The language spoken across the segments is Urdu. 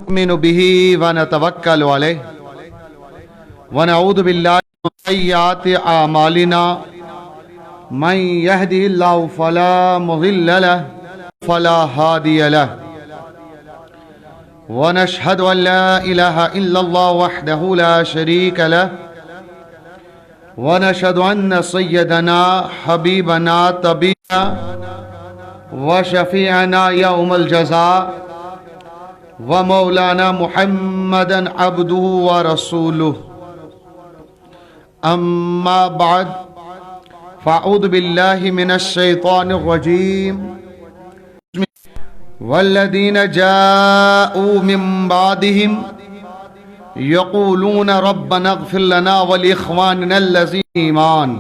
نؤمن به ونتوكل عليه ونعوذ بالله من سيئات أعمالنا من يهده الله فلا مضل له فلا هادي له ونشهد أن لا إله إلا الله وحده لا شريك له ونشهد أن سيدنا حبيبنا طبيبنا وشفيعنا يوم الجزاء ومولانا محمدا عبده ورسوله أما بعد فأعوذ بالله من الشيطان الرجيم والذين جاءوا من بعدهم يقولون ربنا اغفر لنا ولإخواننا الذين إيمان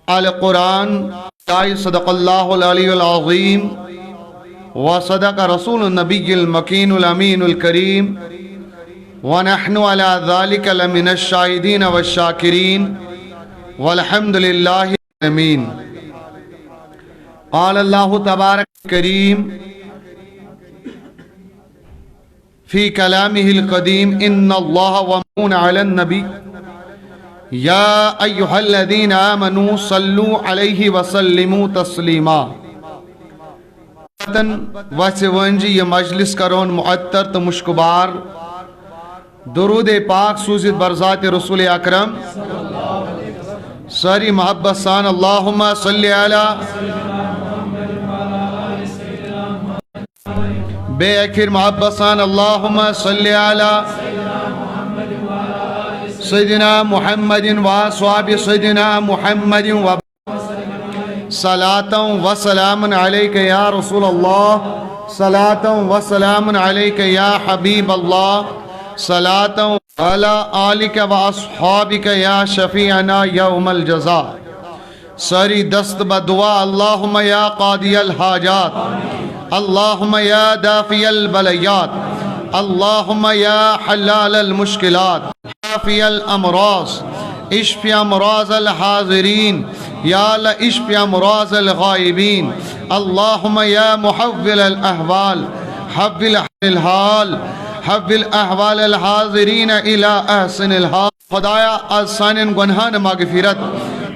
القرآن صدق الله العلي العظيم وصدق رسول النبي المكين الأمين الكريم ونحن على ذلك لمن الشاهدين والشاكرين والحمد لله العالمين. قال الله تبارك الكريم في كلامه القديم إن الله ومن على النبي يا أيها الذين آمنوا صلوا عليه وسلموا تسليما. وسونجی یہ مجلس کرون معطر تو مشکبار درود پاک سوزید برذات رسول اکرم ساری محبت سان اللہم صلی علی بے اخیر محبت سان اللہم صلی علی سیدنا محمد و صحاب سیدنا محمد و صلاة و سلام علیک یا رسول اللہ صلاة و سلام علیک یا حبیب اللہ صلاة علی آلک و اصحابک یا شفیعنا یوم الجزاء. ساری دست بدعا اللہم یا قاضی الحاجات اللہم یا دافی البلیات اللہم یا حلال المشکلات حافی الامراض اشفی امراض الحاضرین یا اشفی امراض الغائبین اللہم یا محول الاحوال حول الحال حول احوال الحاضرین الى احسن الحال. خدایا از سانین گناہان مغفرت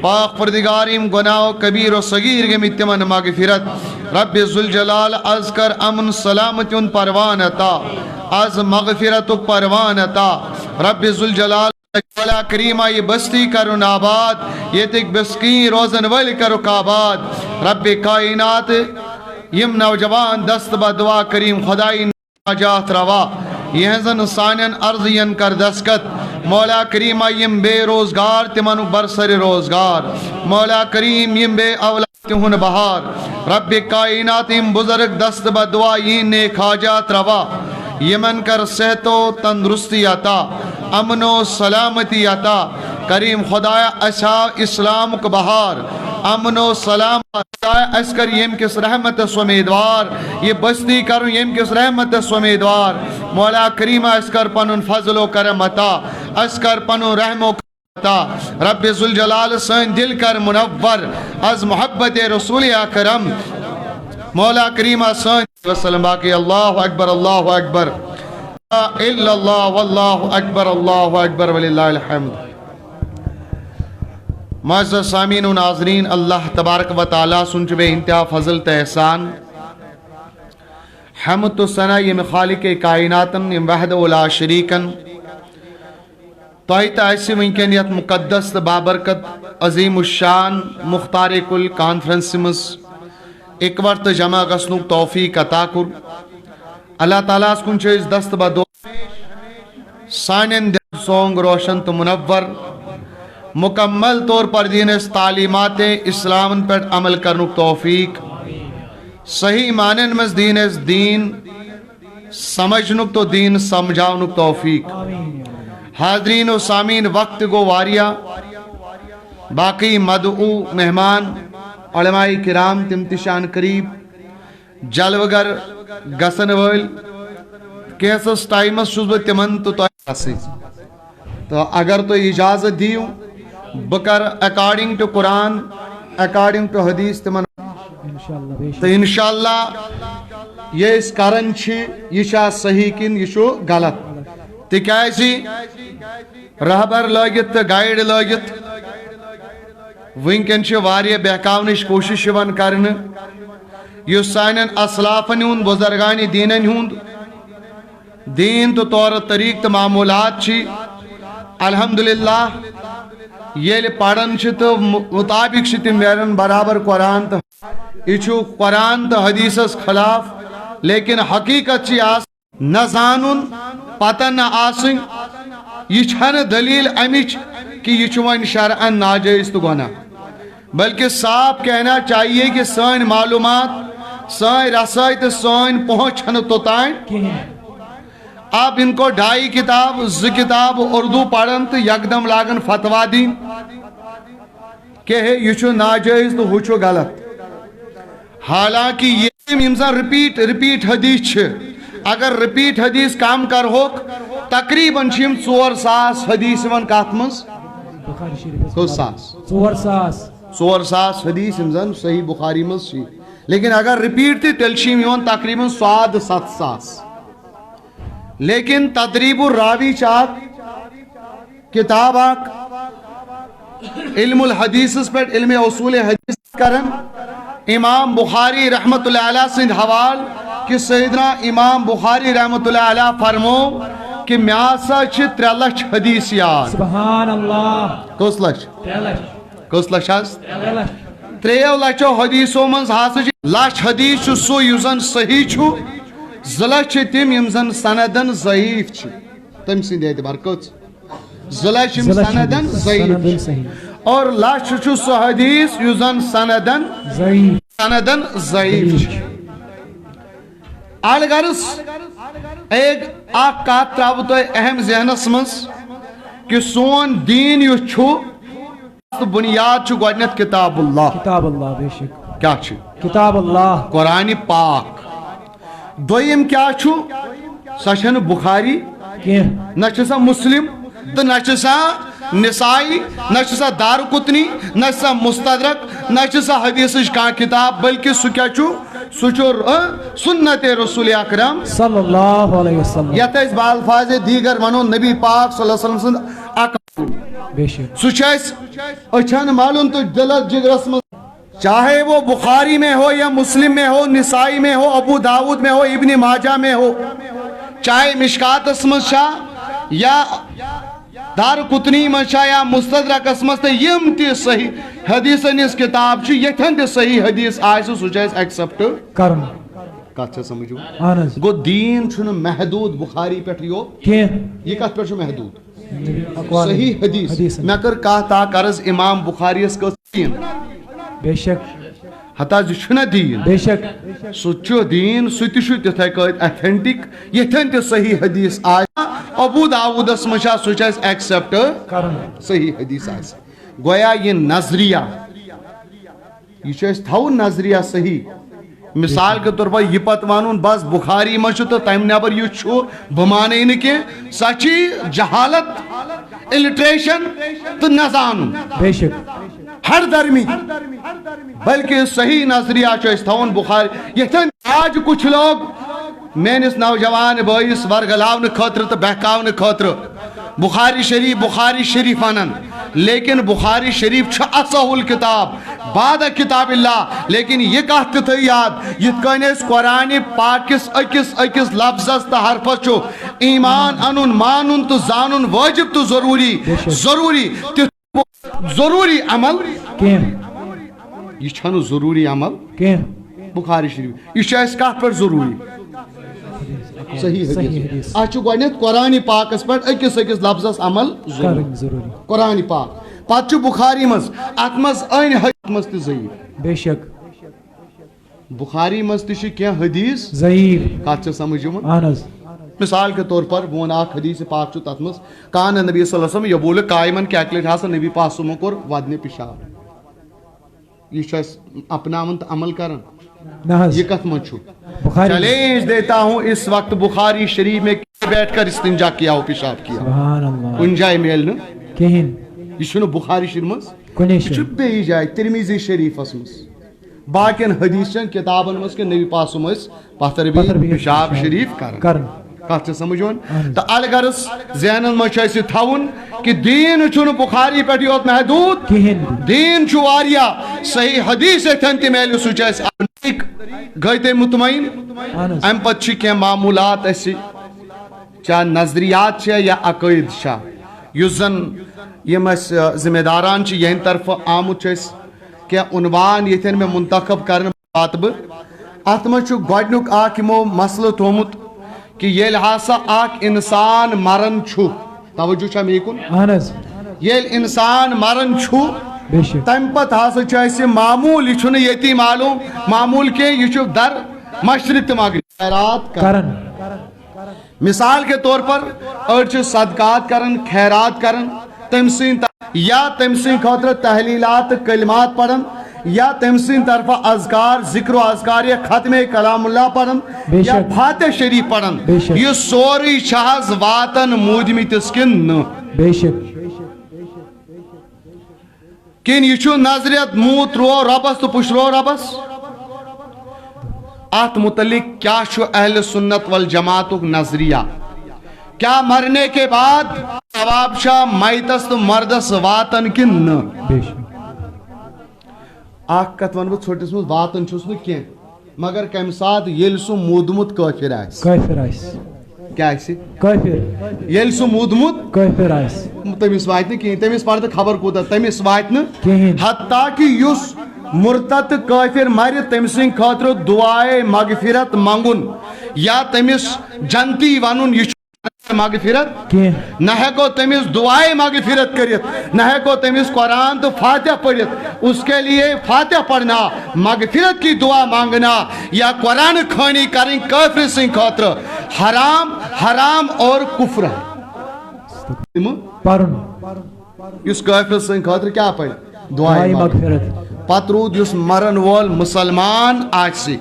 پاک پردگاریم گناہ و کبیر و صغیر کے متمن مغفرت رب ذوالجلال از کر امن سلامتیون پروانتا از مغفرت پروانتا رب ذوالجلال والا کریمہ یہ بستی کرن آباد یہ تک بسکین روزن ولی کرو کاباد رب کائنات یم نوجوان دست بدعا کریم خدای نجات روا یہ زن سانین ارضین کر دسکت مولا کریم یم بے روزگار تمنو برسر روزگار مولا کریم یم بے اولاد تہن بہار رب کائنات یم بزرگ دست بدعا یہ نیک حاجات روا یمن کر صحت و تندرستی عطا امن و سلامتی عطا کریم خدایا اچھا اسلام کو بہار امن و سلام اس کر یم کس رحمت سمیدوار یہ بستی کروں یم کس رحمت سمیدوار مولا کریم اس کر پنن فضل و کرم عطا اس کر پنن رحم و عطا رب ذوالجلال سن دل کر منور از محبت رسول اکرم مولا کریم سن وسلم باقی اللہ اکبر لا الا اللہ واللہ اکبر وللہ الحمد. معزز سامعین و ناظرین اللہ تبارک و تعالیٰ سنچ بے انتہا فضل تحسان حمد و ثنا یہ خالق کائناتن یہ وحد لا شریکن توہیت ایسی ونکینیت مقدس بابرکت عظیم الشان مختار کل کانفرنس مز ایک وقت جمع گسنوک توفیق عطا کر اللہ تعالیٰ اس کن چیز دست بدو سانین دل سونگ روشن تو منور مکمل طور پر دین اس تعلیمات اسلام پر عمل کرنوک توفیق صحیح معنی میں دین اس دین سمجھنوک تو دین سمجھاونوک توفیق. حاضرین و سامین وقت گو واریہ باقی مدعو مہمان علماء کرام تمتشان قریب جلوگر گسن ول کیسس ٹائمس چھس بہ تمن تو اگر تو اجازت دیو بکر اکارڈنگ ٹو قرآن اکارڈنگ ٹو حدیث تمن تو انشاءاللہ یہ اس کرن یہ صحیح کن یہ غلط تکیازی رہبر لگت تو گائیڈ لگت ونکن واریاہ بہکاونچ کوشش کرنے یس سانن اسلافن ہند بزرگان دینن ہند دین تو طور طریق تو معمولات الحمدللہ یل پڑھن تو مطابق تم نیرن برابر قرآن تو یہ قرآن تو حدیثس خلاف لیکن حقیقت نہ زانن پتہ نہ آسن یہ دلیل امچ کہ یہ ون شرعن ناجائز تو گناہ بلکہ صاف کہنا چاہیے کہ سن معلومات سن رسائی تو سن پہنچ توتان آپ ان کو 2.5 کتاب 2 کتاب اردو پڑھن تو یکدم لاگن فتوا دین کہ یہ ناجائز تو ہو غلط حالانکہ یہ رپیٹ حدیث اگر رپیٹ حدیث کام کر ہوک تقریباً 4,000 حدیث کات مز 4,000 حدیث صحیح بخاری مز لیکن اگر رپیٹ تھی تیل تقریباً 7,000 لیکن تدریب الراوی چاک کتاب علم الحدیث پہ علم اصول حدیث کرن امام بخاری رحمت اللہ علیہ سند حوال کہ سیدنا امام بخاری رحمت اللہ علیہ فرمو کہ میاسا 3 لچھ حدیث یاد سبحان اللہ کس لچھ 3 لچھو حدیثوں من لچھ حدیث سو یوزن صحیح چھو 2 لچھ تم یمزن سندن ضعیف چھ تم سند اعتبار کچھ 2 لچھ سندن ضعیف اور لچھ چھ سو حدیث یوزن سندن ضعیف الغرض ایک کات تراو تو اہم ذہنس مز کہ سون دین یہ چھو بنیاد چھو گوڈنیت کتاب اللہ بے شک کیا چھو کتاب اللہ قرآن پاک دویم کیا چھو سچن بخاری نہ سا مسلم تو نہ سا نسائی نہ سا دار قطنی نہ سا مستدرک نہ سا حدیث کان کتاب بلکہ سو کیا چھو سچور سنت رسول اکرم صلی اللہ علیہ وسلم یت اس بالفاظ دیگر ونو نبی پاک صلی اللہ علیہ وسلم سند اکرم بے شک سچائس اچھان معلوم تو دلت جگرس میں چاہے وہ بخاری میں ہو یا مسلم میں ہو نسائی میں ہو ابو داود میں ہو ابن ماجہ میں ہو چاہے مشکات اسمت شاہ یا دار قطنی منشا یا مستدرک اسمت یم تی صحیح حدیث اس کتاب چھ یتھن تی صحیح حدیث آئیسو سوچائیس ایکسپٹ کرن کات چھا سمجھو گو دین چھن محدود بخاری پیٹھ یو یہ کات پیٹھ چھو محدود صحیح حدیث میں کر کہتا کرز امام بخاری اس کو دین بے شک حتا جو چھنا دین بے شک سوچو دین سوتی شو تتھائی قائد ایتھنٹک یتھن تی صحیح حدیث آیا ابو داود اس مشاہ سوچائیس ایکسپٹ صحیح حدیث آئیس گویا یہ نظریہ یہ چاہیس تھاو نظریہ صحیح مثال کے طور پر یہ پتوانون بس بخاری مشو تو تیم نیبر یہ چھو بمانے انکے سچی جہالت الٹریشن تو نزان بے شک ہر درمی بلکہ صحیح نظریہ چاہیس تھاون بخاری یہ تھن آج کچھ لوگ میں اس نوجوان بائیس ورگلاون خطر تو بہکاون خطر بخاری شریف آنن لیکن بخاری شریف چھا اصحول کتاب بعد کتاب اللہ لیکن یہ کہتے تھے یاد یہ کہنے اس قرآن پاکس اکس لفظ تا حرفت چھو ایمان انن مانن تو زانن واجب تو ضروری عمل یہ چھانو ضروری عمل بخاری شریف یہ چاہیس کہت پر ضروری صحیح حدیث اچھو گوڑنیت قرآن پاکس پر اکس لفظ عمل ضروری قرآن پاک پاتچو بخاری مز اتمز این حدیث مز تی ضعیف بے شک بخاری مز تی کیا حدیث ضعیف کات سے سمجھو من آنز مثال کے طور پر وہ آخ حدیث پاک چھو تاتمز کان نبی صلی اللہ علیہ وسلم یبول قائمن کیکلیٹ حاصل نبی پاسمو کور ودن پیشاب یہ چاہیس اپنا من عمل کرن یہ کت من چھو چیلنج دیتا ہوں اس وقت بخاری شریف میں بیٹھ کر استنجا کیا ہو پیشاب کیا سبحان اللہ ان جائے میل نا کہین یہ چھنو بخاری شریف مز یہ چھو بے جائے ترمیزی شریف اسمس باقین حدیثن کتابن مز کے نبی پاسم پتھر بھی پیشاب شریف کرن کت سمجھون تو الغرض ذہنن مجھ تھون کہ دین چھن بخاری پہ یوت محدود دین چھ واریاہ صحیح حدیث تہ میل سہ گئی تے مطمئن ام پتہ کی معمولات اس چاہے نظریات یا عقائد یس زن یم ذمہ داران یہن طرف آمت کی عنوان یتن میں منتخب کرنے بات ات مجھ گۄڈنیُک اکھ یمو مسئلہ تھومت کہ یل ہسا اکھ انسان مرن چھُ توجہ چھا مے کن یل انسان مرن چھُ تم پتہ ہسا اسہ معمول یہ چھُنہٕ یتی معمول کی یہ در مشرق مغرب خیرات کرن مثال کے طور پر اڑ صدقات کرن خیرات کرن تم سن یا تم سن خاطر تحلیلات کلمات پڑھن یا تم سن طرف اذکار ذکر و اذکار یا ختم کلام اللہ پڑھن یا فاتح شریف پڑھن یہ سوری شہز واتن مودمتس کن بے شک کن یہ نظریت منہ ترو ربس تو پشرو ربس ات متعلق کیا اہل سنت والجماعت نظریہ کیا مرنے کے بعد ثواب شاہ میتس تو مردس واتن کن اخ کت ون ژھوٹس مز واتن چھس نہ کی مگر کم سات یل سہ مودمت کافر کیا یل سہ مودمت تمس وات نہ کہین تمس پڑھ خبر کوتا تمس وات نہ حتیٰ کہ یس مرتد کافر مر تم سن خاطر دعائے مغفرت منگن یا تمس جنتی ون یہ مغفرت نہ ہیکو تمس دعائے مغفرت کرت نہ ہیکو تمس قرآن تو فاتح پڑھت اس کے لیے فاتح پڑھنا مغفرت کی دعا مانگنا یا قرآن خوانی کریں کافر سن خاطر حرام اور کفر ہے اس کافر سن خاطر کیا پڑھ دعائے مغفرت پتہ رود اس مرن وول مسلمان آسی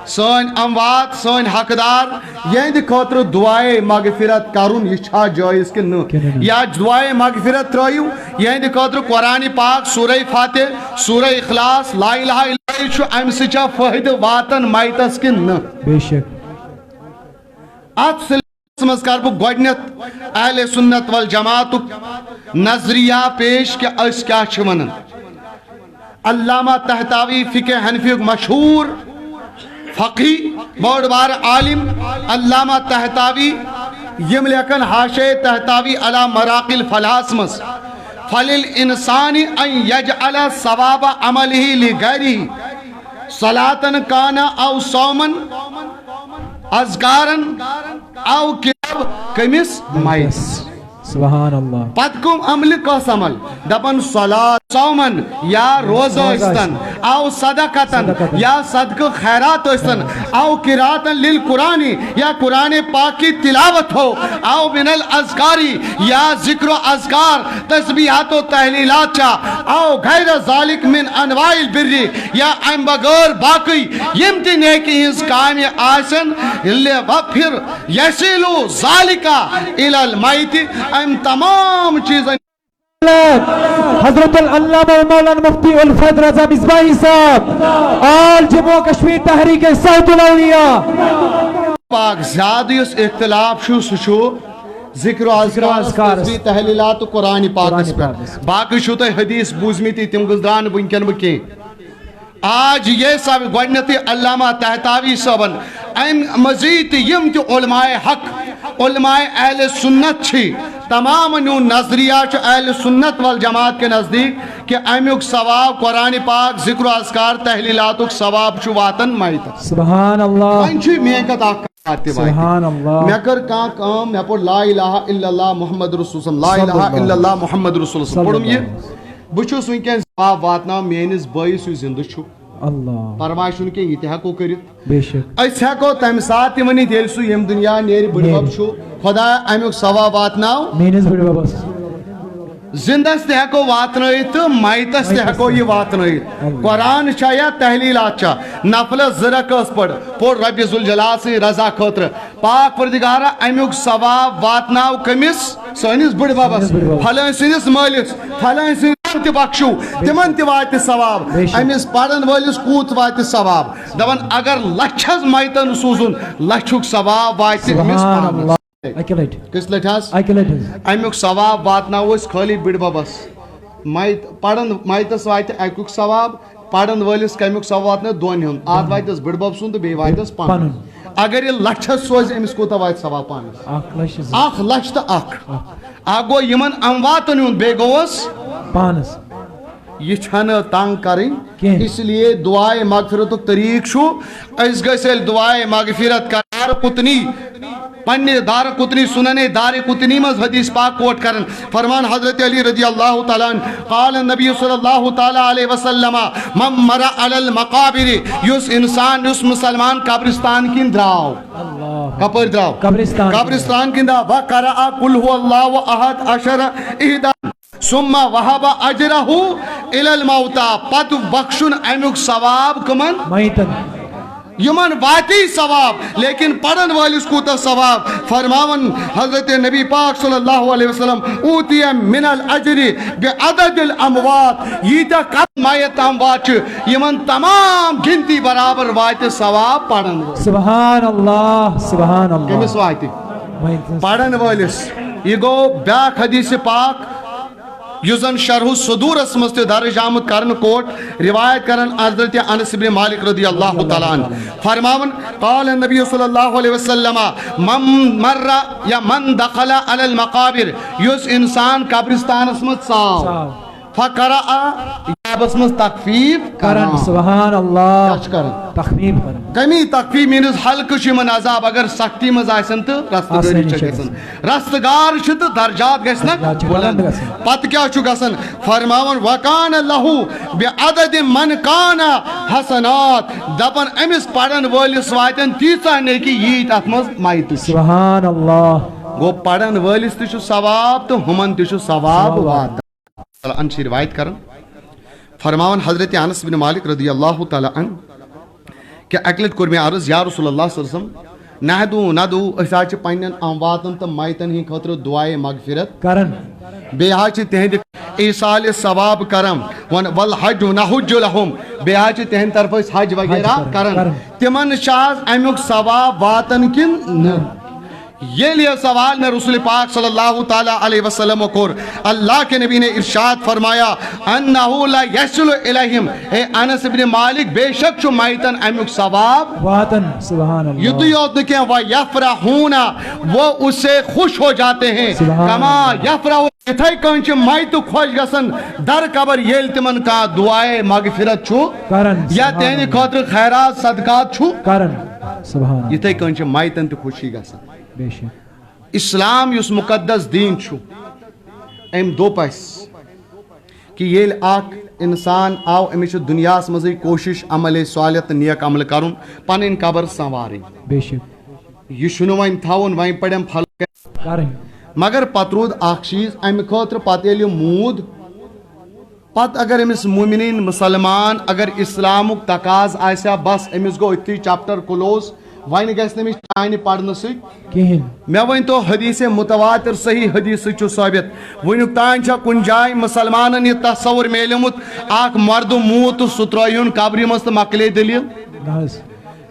سن اموات سن حقدار یہند خاطر دعائے مغفرت کرن یہ چھا جائز کہ نہ یا دعائے مغفرت ترائیو یہند خاطر قرآن پاک سورہ فاتح سورہ اخلاص لا الہ الا اللہ ام سچا فائدہ واتن میتس کہ نہ بے شک ات سلسلس کر بہ گۄڈنیتھ اہل سنت والجماعت نظریہ پیش کہ اس کیا چھ ونان علامہ طحطاوی فقہ حنفی مشہور فقی بڑ بار عالم علامہ طحطاوی یم لیکن حاشے طحطاوی علی مراقی الفلاس مس فللانسان ان یجعل ثواب عمله لغیره صلاۃ کان او صوما اذکارا او کتاب کمس مائس سبحان اللہ پت کم عمل کس عمل دپن صلاۃ صومن یا روزہ استن او صدقتن یا صدق خیرات استن او قراتن للقرآن یا قرآن پاک کی تلاوت ہو او من الاذکاری یا ذکر و اذکار تسبیحات و تحلیلات چا او غیر ذالک من انواع البر یا ام بغیر باقی یمتی نیکی ہنس کامی آسن پھر یسیلو ذالکا الی المیت ام تمام چیزیں حضرت العلامہ مولانا مفتی الفید رضا مصباحی صاحب آل جموں کشمیر تحریک صوت الاولیاء پاک زیادہ اس اختلاف شو سچو ذکر و اذکار تسبیح تحلیلات و قرآن پاک اس پر باقی شو تو حدیث بوزمیتی تم گزدان بنکن بکیں آج یہ سب گوڑنتی علامہ طحطاوی صاحبن ام مزید یم تی علماء حق علماء اہل سنت چھی تمام نیو نظریہ چھ اہل سنت والجماعت کے نزدیک کہ امیوک ثواب قرآن پاک ذکر و اذکار تحلیلاتک ثواب چھ واتن مائیتا سبحان اللہ وائن چھ میں کتا آتے سبحان اللہ میں کر کان کام میں پر لا الہ الا اللہ محمد رسول اللہ لا الہ الا اللہ محمد رسول اللہ پڑھوں یہ بچو سوئی کہ ثواب واتنا مینس بائیس زندہ چھو اللہ پرواہ چھن کہ یہ ہیکو کرت بے شک اس ہیکو تم ساتھ ونی دل سو یم دنیا نیر بڑبب چھو خدا امیوک ثواب واتناو مینس بڑبب زندس تہ ہیکو واتنائیت مائتس تہ ہیکو یہ واتنائیت قرآن چا یا تحلیلات چا نفل زرک اس پڑھ رب ذوالجلال سے رضا خاطر پاک پردگارا امیوک ثواب واتناو کمس سانس بڑببس پھلان سنس مالس پھلان سنس تہِ بخشو تِمن تہِ واتہِ ثواب أمِس پرن وٲلِس کوٗت واتہِ ثواب دپان اگر لچھس مایتن سوٗزُن لچھُک ثواب واتہِ أمِس پانس اکہِ لٹہِ کٔژِ لٹہِ حظ اکہِ لٹہِ حظ امیُک ثواب واتناوو أسۍ خٲلی بٕڈببس پرن مایتس واتہِ اکیُک ثواب پرن وٲلِس کمیُک ثواب واتنٲو دۄن ہُنٛد اتھ واتٮ۪س بٕڈبب سُنٛد تہٕ بیٚیہِ واتٮ۪س پنُن اگر یہِ لچھس سوزِ أمِس کوٗتاہ واتہِ ثواب پانس 1 لچھ تہٕ 1 اکھ گوٚو یِمن امواتن ہُنٛد بیٚیہِ گوٚوس پانس یہ چھنہٕ تنگ کرٕنۍ اس لیے دعائے مغفرتُک طریٖقہٕ چھُ أسۍ گٔژھۍ ییٚلہِ دعائے مغفرت دار قطنی پننہِ دار قطنی سننے دار قطنی منٛز حدیث پاک کوٹ کرن فرمان حضرت علی رضی اللہ تعالیٰ عنہ قال نبی صلی اللہ تعالیٰ علیہ وسلم من مر علی المقابر یُس انسان یُس مسلمان قبرستان کِنۍ درٛاو کپٲرۍ درٛاو قبرستان کِنۍ درٛاو وقرأ قل هو الله احد عشر احدى ثم وهب اجره الى الموتى پتہٕ بخشُن امیُک ثواب کٕمن مایتن یمن واتی ثواب لیکن پڑھن والس کوتا ثواب فرماون حضرت نبی پاک صلی اللہ علیہ وسلم اوتی من الاجر بعدد الاموات ییتا کم مایت اموات یمن تمام گنتی برابر وات ثواب پڑھن سبحان اللہ کمس واتی پڑھن والس یہ گو بیاکھ حدیث پاک یوزن شرح الصدورس مست درج آمد کرن کوٹ روایت کرن حضرت انس بن مالک رضی اللہ تعالیٰ عنہ فرماون قال النبی صلی اللہ علیہ وسلم من مر یا من دخل علی المقابر یس انسان قبرستانس مت ژاو فقرأ یابس مز تخفیف کرن سبحان اللہ تخفیف کرن کمی تخفیف مینز حلقہ چھ یمن عذاب اگر سختی مز آسن تو رستگاری چھ گژھن رستگار چھ تو درجات گژھن بلند پتہ کیا چھ گژھن فرماون وکان لہو بعدد من کان حسنات دپن امس پڑھن وٲلِس واتن تیٖژاہ نیکی ییٖتۍ اتھ مز مایتہٕ سبحان اللہ گو پڑھن وٲلِس تہِ چھُ ثواب تو ہمن تہِ چھُ ثواب واتان ان سے روایت کرن فرماون حضرت انس بن مالک رضی اللہ تعالیٰ عنہ کہ اکلت کور میں عرض یا رسول اللہ صلی اللہ علیہ وسلم نہدو ندو اسا چھ پنن امواتن تہ مایتن ہن خاطر دعائے مغفرت کرن بیہا چھ تہند ایصال ثواب کرم والحج نحج لهم بیہا چھ تہند طرف حج وغیرہ کرن تمن شاز امیک ثواب واتن کن نہ یہ لئے سوال میں رسول پاک صلی اللہ تعالیٰ علیہ وسلم کو اللہ کے نبی نے ارشاد فرمایا انہو لا یسل الیہم اے انس بن مالک بے شک چو مائتن امیک ثواب واتن سبحان اللہ یہ تو یاد نکیں وَيَفْرَحُونَ وہ اس سے خوش ہو جاتے ہیں کما یفرحو اتھائی کنچ مائتو خوش گسن در قبر یل تمن کا دعائے مغفرت چھو یا تینی خاطر خیرات صدقات چھو سبحان اتھائی کنچ مائتن تو خوشی گسن اسلام یس مقدس دین چھو ام دو پیس کہ یہ اک انسان آو امیش دنیا مزی کوشش عمل صالح نیک عمل کرن پنن قبر سنواری یہ شنو وین تھاون وین پڑم پھل مگر پت رود اخ چیز ام خاطر پتہ ییٚلہِ مود پت اگر امس مومنین مسلمان اگر اسلامک تقاض آسیا بس امس گو اتھی چیپٹر کلوز وین گژھِ نہٕ چانہِ پرنہٕ سۭتۍ کِہیٖنۍ مےٚ ؤنۍتو حدیث متواتر صحیح حدیث سۭتۍ چھُ ثٲبت وٕنیُک تام چھا کُنہِ جایہِ مسلمانن یہِ تصور میلیومُت اکھ مرد موٗد تہٕ سُہ ترٛٲیہُن قبرِ منٛز تہٕ مۄکلے دٔلیٖل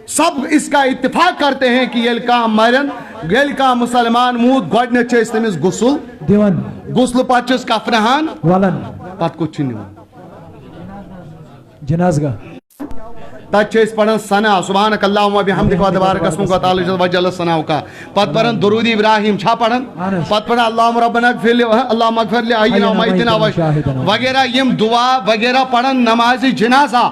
سب اس کا اتفاق کرتے ہیں کہ ییٚلہِ کانٛہہ مرن ییٚلہِ کانٛہہ مسلمان موٗد گۄڈنٮ۪تھ چھِ أسۍ تٔمِس غسل دِوان غسلہٕ پتہٕ چھِس کفنہان ولان پتہٕ کوٚت چھِ نِوان جنازگاہ تب چھ پڑھن ثنا سبحانک اللہم و بحمدک و تبارک اسمک و تعالی جل وجل ثناؤک پت پڑھن درود ابراہیم چھا پڑھن پت پڑھن اللہم ربنا اغفر لی اللہم اغفر لی احینا و میتنا وغیرہ یم دعا وغیرہ پڑھن نماز جنازہ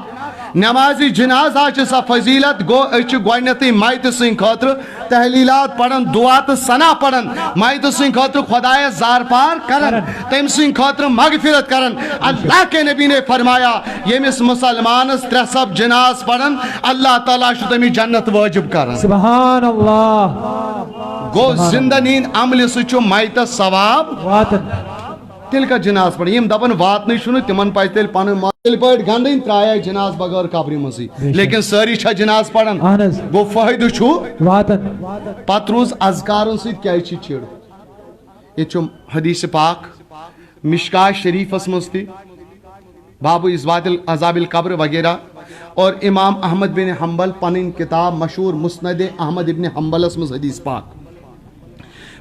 نماز جنازہ چھ سا فضیلت گو اچھ گوڑنیتی مائت سن خاطر تحلیلات پڑھن دعا تو ثنا پڑھن مائت سن خاطر خدای زار پار کرن تم سن خاطر مغفرت کرن اللہ کے نبی نے فرمایا یمس مسلمانس ترے سب جناز پڑھن اللہ تعالیٰ شو تمی جنت واجب کرن سبحان اللہ گو زندہ نین عمل سچو مائت ثواب واتن تیل کا جناز پڑھن یم دپن واتنی شنو تمن پاس تیل پانو تیل پاٹ گندن ترایا جناز بغیر قبری مزی لیکن ساری چھا جناز پڑھن وہ فائدہ چھو واتن پت روز اذکارن سید کیا چی چھڑ یہ چھو حدیث پاک مشکاہ شریف اسمستی باب اثبات عذاب القبر وغیرہ. اور امام احمد بن حنبل پنن کتاب مشہور مسند احمد بن حنبلس مز حدیث پاک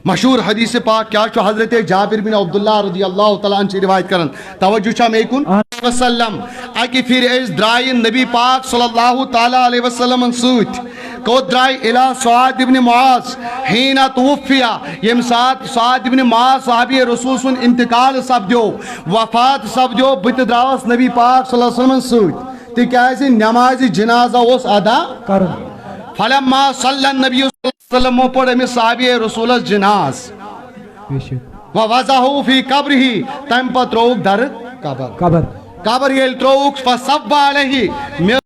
مشہور حدیث پاک کیا چھو حضرت جابر بن عبداللہ رضی اللہ تعالیٰ عنہ روایت کرن. توجہ چھا میں کن وسلم اکی پھر اس درائی نبی پاک صلی اللہ تعالیٰ علیہ وسلم سوت کو درائی الہ سعاد ابن معاذ حین توفیا یم ساتھ سعاد ابن معاذ صحابی رسول سن انتقال سپدیو وفات سپدیو بت دراوس نبی پاک صلی اللہ علیہ وسلم سوت تکیازِ نماز جنازہ اس ادا کرن. فلما صلی النبی صلی اللہ علیہ وسلم پڑھ امس صحابی رسول جناز ووضعه فی قبرہ تم پت روک در قبر یل تروک فصب علیہ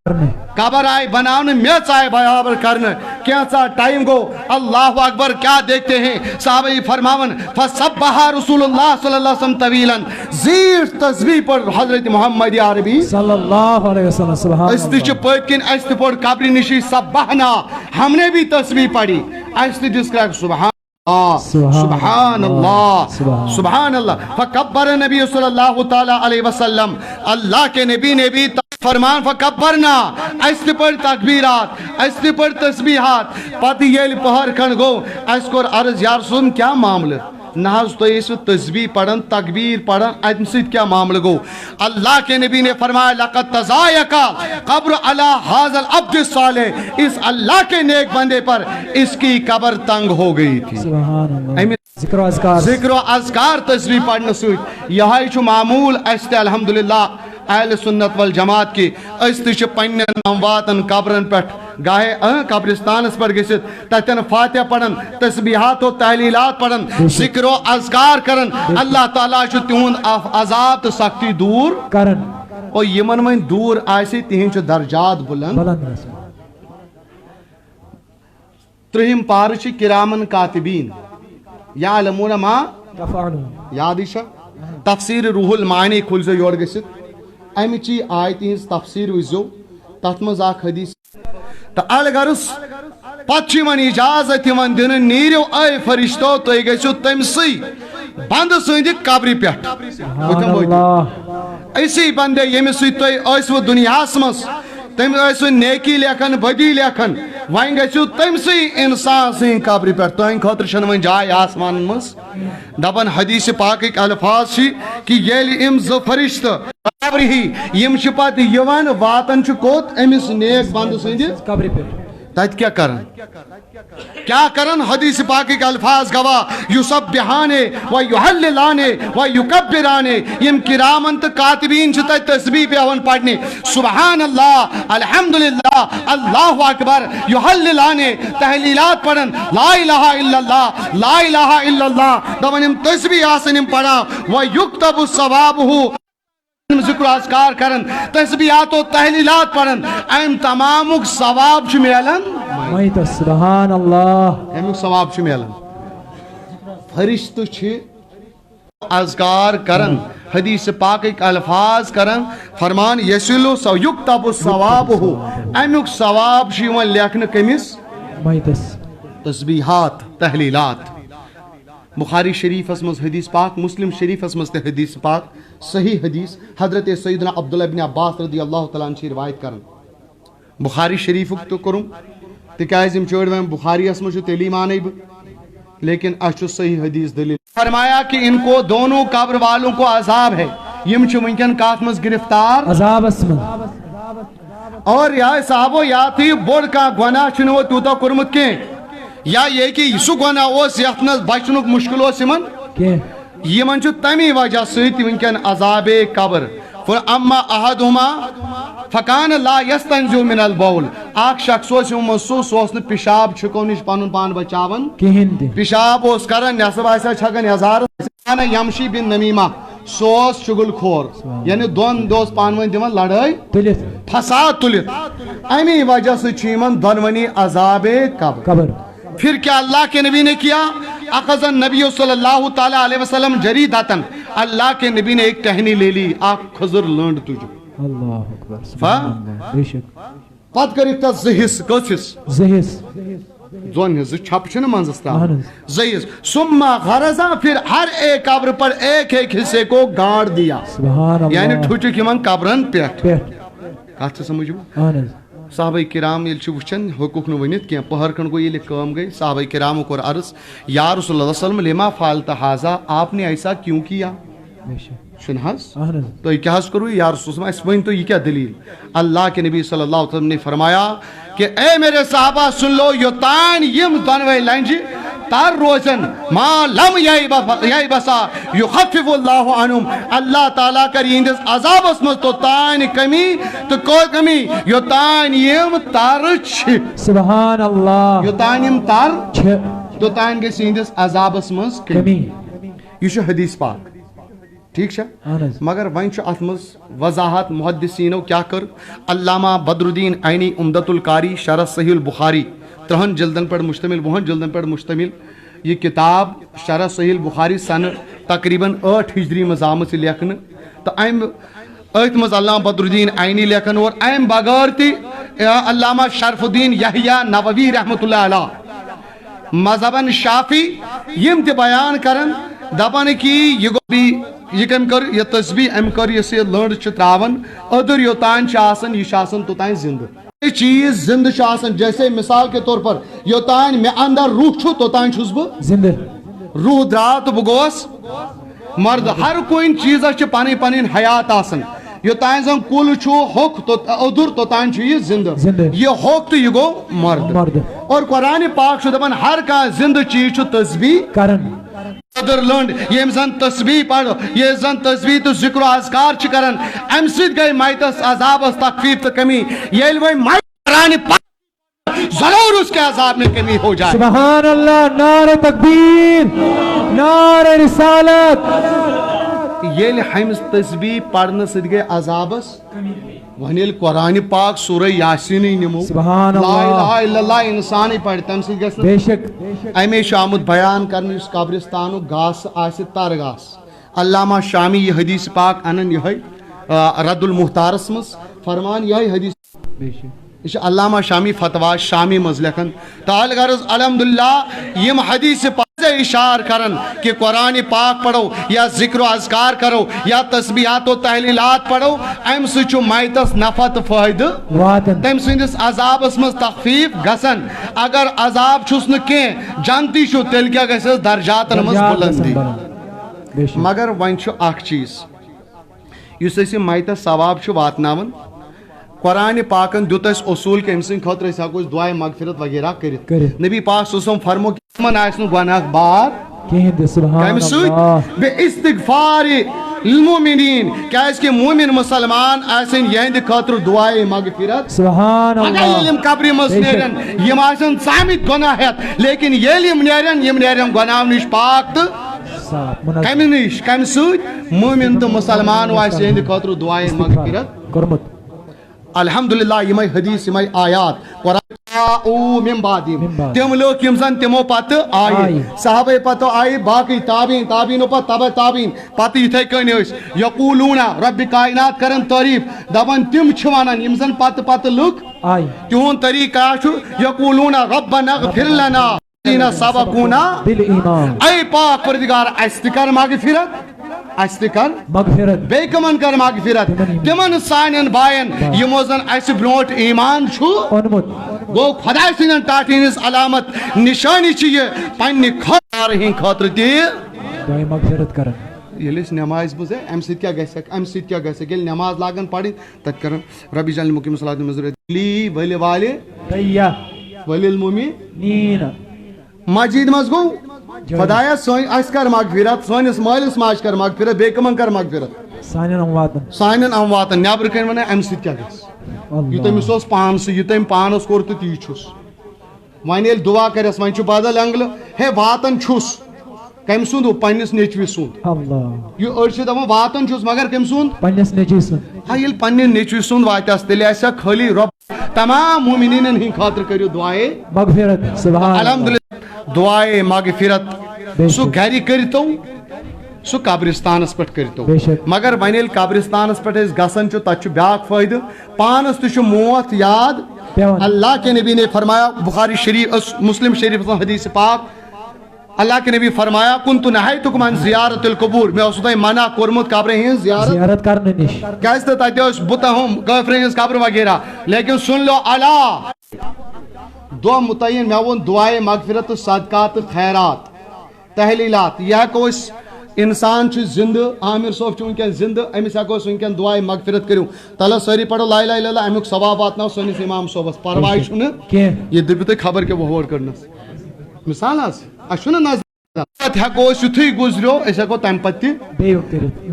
قبر آئی بناؤن میچ آئے برابر کرنے کیا ٹائم گو اللہ اکبر کیا دیکھتے ہیں صحابہ فرماون فصبہا رسول اللہ صلی اللہ علیہ وسلم طویلا زیر تسبیح پر حضرت محمد عربی صلی اللہ علیہ وسلم سبحان اللہ استی چھ پڑھ کن استی پڑھ قبری نشی سبحنا ہم نے بھی تسبیح پڑھی استی جس کا سبحان سبحان اللہ سبحان اللہ. فکبر نبی صلی اللہ تعالیٰ علیہ وسلم اللہ کے نبی نے بھی فرمان فکبرنا استی پر تکبیرات استی پر تسبیحات پتی یہ پہر کھن گو اس کو عرض یا رسول کیا معاملہ ناز تو اس تسبیح پڑھن تکبیر پڑھن انسید کیا معاملہ گو. اللہ کے نبی نے فرمایا لقد تزایقا قبر علی حاضر العبد الصالح اس اللہ کے نیک بندے پر اس کی قبر تنگ ہو گئی تھی. سبحان اللہ. ذکر و اذکار تسبیح پڑھنے سوت یہاں چھو معمول استے الحمدللہ اہل سنت والجماعت کی استے چھو پنین امواتن قبرن پیٹھ گاہے قبرستان اس پر گسد تحتن فاتحہ پڑھن تسبیحات و تحلیلات پڑھن ذکر و اذکار کرن اللہ تعالیٰ چھو تیون عذاب تو سختی دور کرن اور یمن میں دور آئیسی تیہن چھو درجات بلند. ترہم پارچ کرامن کاتبین یعلمون ما یادیشا تفسیر روح المعانی کھل سے یور گسد امی چی آیتی ہنس تفسیر ویزو تحتمز آکھ حدیث تا الگرس پچی من اجازت من دن نیریو اے فرشتو تو ایک ایسو تمسی بند سندی قبری پیٹ ایسی بندے یمی سی تو ایسو دنیا سمس تم ایسو نیکی لیکن بدی لیکن وائن گیسو تم سی انسان سی قبری پر تو ان خاطر شنوین جائے آسمان مس دبن حدیث پاک ایک الفاظ چی کہ یہ ام ز فرشت قبری ہی یم شپات یوان واتن چکوت امیس نیک بند سی قبری پر تاید کیا کرن حدیث پاکی کے الفاظ گواہ یسبحانے و یحللانے و یکبرانے یم کرامن تا کاتبین چھتا تسبیح پہ اون پڑھنے سبحان اللہ الحمدللہ اللہ اکبر یحللانے تحلیلات پڑھن لا الہ الا اللہ لا الہ الا اللہ دون یم تسبیح آسن یم پڑھا و یکتب الثوابہ ذکر اذکار کرن تسبیحات و تحلیلات پڑھن ایم تمامک ثواب چھ میلن مائیت سبحان اللہ امیک ثواب چھ میلن فرشت چھ اذکار کرن حدیث پاک ایک الفاظ کرن فرمان یسلو سو یکتب الثواب ہو امیک ثواب چھ یون لیکن کمیس مائیت تسبیحات تحلیلات بخاری شریف اسمز حدیث پاک مسلم شریف اسمز تے حدیث پاک صحیح حدیث حضرت سیدنا عبداللہ بن عباس رضی اللہ تعالیٰ عنہ روایت کرن بخاری شریف تو کروں تکیاز ام چوڑ میں بخاری اسمز تعلیم آنے لیکن اشو صحیح حدیث دلیل فرمایا کہ ان کو دونوں قبر والوں کو عذاب ہے یم چھ منکن کاتمز گرفتار عذاب اسمز اور یا صحابو یا تھی بوڑ کا گناہ چھنو توتا کرمت کے یا یہ کہ سو گناہ اوس یتنس بچنک مشکل اوس یہ من چھو تمی وجہ سیتی ونکن عذاب قبر اما احدہما فکان لا یستنزو من البول آک شخص اوس محسوس اوس نے پیشاب چھکو نش پانن پان بچاون پیشاب اوس کرن نصب آسا چھکن ہزار یمشی بن نمیمہ سوس چگل کھور یعنی دون دوست پانوین دیون لڑائی فساد تلت امی وجہ سے چھیمن دونونی عذاب قبر. پھر کیا اللہ کے نبی نے کیا اخذ النبی صلی اللہ تعالیٰ علیہ وسلم جریداتن اللہ کے نبی نے ایک ٹہنی لے لی آخ خضر لنڈ تجھو اللہ اکبر سبحان اللہ بے شک پت کرتا زہس کسس زون ہز چھپ چھن منزس تا اہن زیز ثم غرزا پھر ہر ایک قبر پر ایک ایک حصے کو گاڑ دیا سبحان اللہ یعنی ٹھوچک یمن قبرن پیٹھ پیٹھ کتھ سمجھو اہن صحابہ کرام یل وچن حقوق نو ونت کی پہر کن گو یل کام گئی صحابہ کرام کو عرض یا رسول اللہ صلی اللہ علیہ وسلم لما فعلت هذا آپ نے ایسا کیوں کیا بے شک شنحس اہن تو یہ کیا کرو یا رسول اللہ اس تو یہ کیا دلیل اللہ کے نبی صلی اللہ علیہ وسلم نے فرمایا کہ اے میرے صحابہ سن لو یوتان یم دونوے لنج تار روزن ما لم یای بسا یخفف اللہ عنہم اللہ تعالیٰ کر یہندس عذاب اسمز تو تان کمی تو کوئی کمی یوتان یم تار چھ سبحان اللہ یوتان یم تار چھ تو تان گس یہندس عذاب اسمز کمی یہ چھ حدیث پاک ٹھیک ہے اہن مگر وہیں ات مز وضاحت محدثینو کیا کر علامہ بدر الدین عینی عمدۃ القاری شرح صحیح البخاری 3 جلدن پر مشتمل 2 جلدن پر مشتمل یہ کتاب شرح صحیح البخاری سن تقریباً 8 ہجری مز آمت لیکن تو ام ات مز علامہ بدر الدین عینی لیکن اور ام بغیر تی علامہ شرف الدین یحییٰ نووی رحمۃ اللہ علیہ مذہباً شافی یم تہ بیان کرن دپان کہ یہ گو بھی یہ کم کر یہ تسبیح ام کر یہ سے لنڈ چھ تراون ادر یوتان چھ آسن یہ آسن توتان زندہ یہ چیز زندہ چھ آسن جیسے مثال کے طور پر یوتان میں اندر روح چھو توتان چھس بہ زندہ روح درا تو بہ گوس مرد ہر کوئی چیز چھ پانی پانی حیات آسن یوتان زن کل چھو حق تو ادر توتان چھ یہ زندہ یہ حق تو یہ گو مرد اور قرآن پاک چھو دپان ہر کا زندہ چیز چھو تسبیح کرن ادر لنڈ یم زن تسبیح پڑھ یہ زن تسبیح تو ذکر و اذکار چھ کرن ام سید گئی مائتس عذاب اس تخفیف تو کمی یل وے مائت قرآن پاک ضرور اس کے عذاب میں کمی ہو جائے سبحان اللہ نعرہ تکبیر نعرہ رسالت یل ہمس تسبیح پڑھنے سید گئی عذاب اس ونیل قرآن پاک سورہ یاسین نمو سبحان لا اللہ الہ الا اللہ انسان ہی پڑھ تم سید گژھِ بے شک امی شامت بیان کرنے اس قبرستانو گاس آس تر گاس علامہ شامی یہ حدیث پاک انن یہ رد المحتارس مز فرمان یہ حدیث بے شک یہ علامہ شامی فتوا شامی مز لکھن تال غرض الحمدللہ یم حدیث پاک اشار کرن کہ قرآن پاک پڑھو یا ذکر و اذکار کرو یا تسبیحات و تحلیلات پڑھو ام سچو مائتس نفت فائدہ واتن تم سندس عذاب مز تخفیف گسن اگر عذاب چھس نہ کی جانتی چھو تیل کیا گژھس درجاتن مز بلندی بے شک مگر ون چھو اخ چیز یس اسی مائتس ثواب چھو واتناون قرآن پاکن دیت اس اصول کے امسن خاطر اس ہاکو دعائے مغفرت وغیرہ کرت نبی پاک صلی اللہ علیہ وسلم فرمو کہ من آئسن گناہ بار کہند سبحان اللہ بے استغفار المومنین کیا اس کے مومن مسلمان آئسن یہند خاطر دعائے مغفرت سبحان اگر اللہ یم قبری مز نیرن یم آئسن سامت گناہت لیکن یہ یم نیرن گناہ نش پاک تو کم نش کم سوت مومن تو مسلمان آئسن یہند خاطر دعائے مغفرت کرمت الحمدللہ یمائی حدیث یمائی آیات قرآن من بعدیم تم لوگ یم زن تمو پت آئی صحابہ پتو آئی باقی تابعینو پت تبع تابعین پتہ یتھے کن یقولون رب کائنات کرن تعریف دپان تم چھوانن یم زن پت لوگ آئی تہن طریقہ چھ یقولون ربنا اغفر لنا الذین سبقونا بالایمان اے پاک پروردگار اس تہ کر مغفرت اس تہ کر مغفرت بے کمن کر مغفرت تمن سانن بائن یمو زن اس برونٹ ایمان چھو اونمت گو خدا سن ٹاٹینس علامت نشانی چھ یہ پنہ خطار ہن خاطر تہ دعائے مغفرت کرن یل نماز بزے ام سید کیا گژھِ یل نماز لاگن پڑھن تت کرن ربی جل مقیم صلاۃ مزرت لی ولی والے تیہ ولی المومن نین مسجد مز گو خدایا سوین اس کر مغفرت سونس مالس ماج کر مغفرت بے کمن کر مغفرت سانن امواتن نیبر کن ون ام سید کیا گژھِ یہ تمس اوس پانس یہ تم پانس کور تو تی چھس ون یل دعا کرس ون چھ بدل انگل ہے واتن چھس کم سند پنس نیچوی سند اللہ یہ أڑ چھ دپان واتن چھس مگر کم سند پنس نیچوی سند ہا یل پنہ نیچوی سند واتس تیلہِ آسیا خالی رب تمام مومنین ہند خاطر کریو دعائے مغفرت سبحان الحمدللہ دعائے مغفرت سو گھر کرتو سو قبرستانس پہ کرتو بے شک. مگر ون یل قبرستانس پہ گھن تت بیاکھ فائدہ پانس تہ موت یاد پیوان. اللہ کے نبی نے فرمایا بخاری شریف مسلم شریف حدیث پاک اللہ کے نبی فرمایا کنت نہیتکم عن زیارت القبور میں اس تہ منع کورمت قبریں ہن زیارت کرنے نش کیس تتہ بتہ ہم کافریں ہن قبر وغیرہ لیکن سن لو اللہ دو متعین میں ون دعائے مغفرت صدقات خیرات تحلیلات یہ ہیکو اس انسان چھ زندہ عامر صوف چھ ونکن زندہ امس ہیکو ونکن دعائے مغفرت کرو تلا ساری پڑھو لا الہ الا اللہ امیک ثواب واتناو سنس امام صوبس پرواہ چھ یہ دبی تہ خبر کہ وہ کرنس مثال اس نظر ہیکو یتھے گزریو اس ہیکو تم پتہ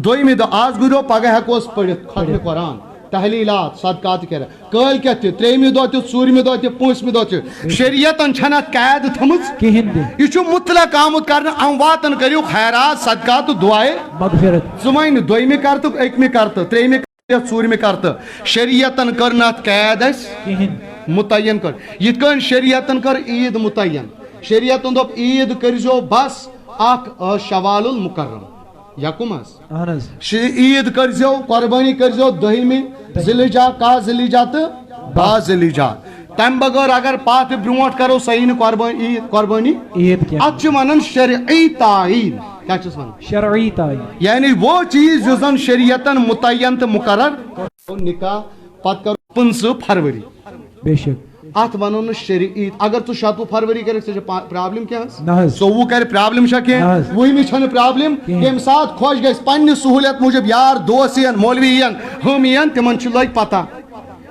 دویمہ دہ آز گزریو پگہ ہیکو پڑھت ختم قرآن تحلیلات صدقات کر کل کیا تریمہ دہ تہ ژورمہ دہ تہ پونسمہ دہ تہ شریعتن چھنا قید تھمز کہین تہ یہ مطلق آمت کرنے امواتن کریو خیرات صدقات دعائے مغفرت زمین دویمہ کرت اکمہ کرت تریمہ کرت ژورمہ کرت شریعتن کرن ات قید اس کہین متعین کر یت کن شریعتن کر عید متعین شریعتن دپ عید کرزو بس اخ شوال المکرم یکم عید کرزو قربانی کرزو دہمہ ذیلحجہ کا ذیلحجہ تو با ذیلحجہ تم بغیر اگر پات برونٹ کرو صحیح قربانی عید ات ونان شرعی تعین کیا چھ ونان شرعی تعین یعنی وہ چیز جو زن شریعتن متعین تو مقرر نکاح پت کرو 15 فروری بے شک ات ونو نا شرعی اگر تو 7 فروری کرے سہ پرابلم کیا نہ 14 کر پرابلم چھ کی وہمی چھن پرابلم یم سات خوش گژھِ پننہِ سہولیت موجب یار دوست یین مولوی یین ہم یین تمن چھ لگ پتہ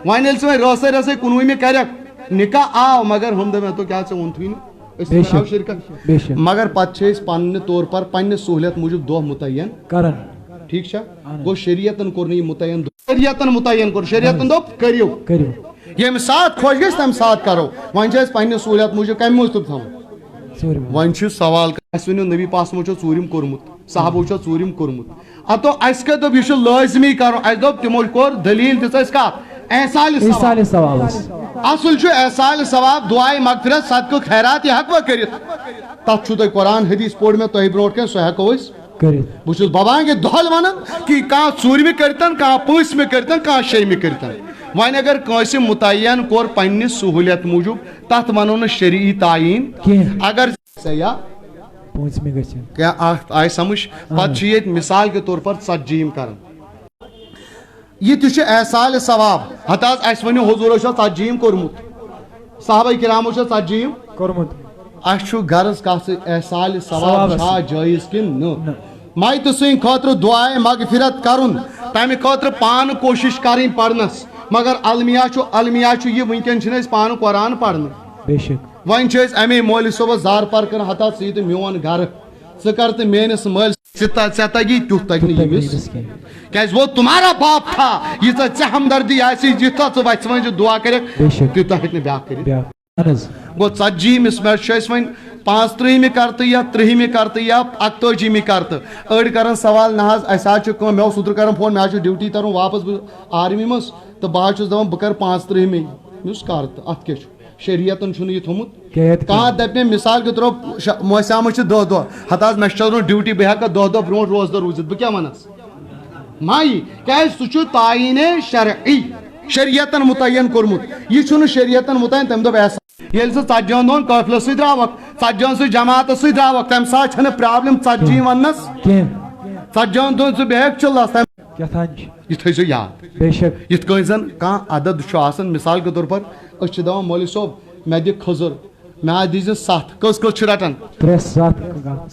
وۄنۍ ییٚلہِ ژٕ وۄنۍ رٲسے رٲسے 19 کرکھ نکاح آو مگر ہم دپن تو کیا ژےٚ ووٚنتھٕے نہٕ شرکت مگر پتہ چھِ أسۍ پننہِ طور پر پننہِ سہولیت موجب دۄہ متعین کرن ٹھیک چھا گو شریعتن کوٚر نہٕ یہِ متعین شریعتن متعین کوٚر شریعتن دوٚپ کٔرِو یم سات خوش گژھِ تمہِ سات کرو وۄنۍ چھِ أسۍ پننہِ سہولیت موجب کمہِ موجوب تھاوان وۄنۍ چھُ سوال اسہِ ؤنِو نبی پاسمو چھُ ژوٗرِم کوٚرمُت صحابو چھُ ژوٗرِم کوٚرمُت اتو اسہِ کتہِ دوٚپ یہِ چھُ لٲزمی کرُن اسہِ دوٚپ تِمو کوٚر دلیٖل دِژ اسہِ کتھ احسال ثواب اصل چھُ احسال ثواب دعائے مغفرت صدقہ خیرات یہ ہیکوا کٔرِتھ تتھ چھُ تۄہہِ قرآن حدیث پوٚر مےٚ تۄہہِ برونٛٹھ کٔنۍ سُہ ہیکو أسۍ بہٕ چھُس ببانگہِ دۄہل ونان کہ کانٛہہ ژوٗرمہِ کٔرتن کانٛہہ پٲنٛژمہِ کٔرتن کانٛہہ شیٚیمہِ کٔرتن وۄنۍ اگر کٲنٛسہِ متعین کوٚر پننہِ سہولیت موجوب تتھ ونو نہٕ شرعی تعیین اگر سیاح کیا آئے سمجھ پتہ چھِ ییٚتہِ مثال کے طور پر ژتجی کران یہ تہ چھ احسال ثواب ہتہ اس ونیو حضور چھُ ژتجی کوٚرمُت صحابہ کرامو چھُ ژتجی کوٚرمُت اس چھُ غرض کتھ احسال ثواب چھا جٲیز کِنہٕ نہ مائتہٕ سٕنٛدِ خٲطرٕ دعائے مغفرت کرُن تمہِ خٲطرٕ پانہٕ کوشش کرٕنۍ پرنس مگر المیہ چھُ یہ ونکن چھِنہٕ أسۍ پانہٕ قرآن پرنہٕ بے شک وۄنۍ چھِ أسۍ امی مولوی صٲبس زار پار کران ہتہ ژٕ یہِ تہٕ میون گرٕ ژٕ کر تہٕ میٲنِس مٲلۍ ژےٚ تگی تیُتھ تگہِ نہٕ ییٚمِس کیازِ وہ تمہارا باپ تھا ییٖژاہ ژےٚ ہمدردی آسی یوٗتاہ ژٕ وَژھِ وۄنۍ دعا کٔرِکھ تیوٗتاہ ہیٚکہِ نہٕ بیٛاکھ کٔرِتھ گوٚو ژتجیٖمِس پٮ۪ٹھ چھِ أسۍ وۄنۍ 35مہِ کرتہٕ یا 30مہِ کرتہٕ یا 41مہِ کرتہٕ أڑۍ کران سوال نہ حظ اسہِ حظ چھِ کٲم مےٚ اوس اوترٕ کران فون مےٚ حظ چھُ ڈیوٹی ترُن واپس آرمی منٛز تہٕ بہٕ حظ چھُس دپان بہٕ کرٕ 35مہِ مےٚ چھُس کر تہٕ اتھ کیٛاہ چھُ شریعتن چھُنہٕ یہِ تھوٚمُت کانٛہہ دپہِ مےٚ مثال کے طور موسیامس چھِ 10 دۄہ ہتہ حظ مےٚ چھُ چلان ڈیوٹی بہٕ ہیٚکہٕ 10 دۄہ برونٛٹھ روزدر روٗزِتھ بہٕ کیٛاہ ونس مایی کیازِ سُہ چھُ تعیٖنِ شرعی شریعتن متعین کوٚرمُت یہِ چھُنہٕ شریعتن متعین تمہِ دوٚپ ایسا ییٚلہِ ژٕ 40 دۄہن قٲفلس سۭتۍ درٛاوکھ 40 سۭتۍ جماعتس سۭتۍ درٛاوکھ تمہِ ساتہٕ چھنہٕ پرابلم 40 وننس 40 دۄہن ژٕ بیٚہکھ چلس یہ تھٲے زیو یاد یِتھ کٔنۍ زن کانٛہہ عدد چھُ آسان مثال کے طور پر أسۍ چھِ دپان مولوی صٲب مےٚ دِ کھٔزٕر مےٚ حظ دیٖزِ 7 کٔژ چھِ رٹان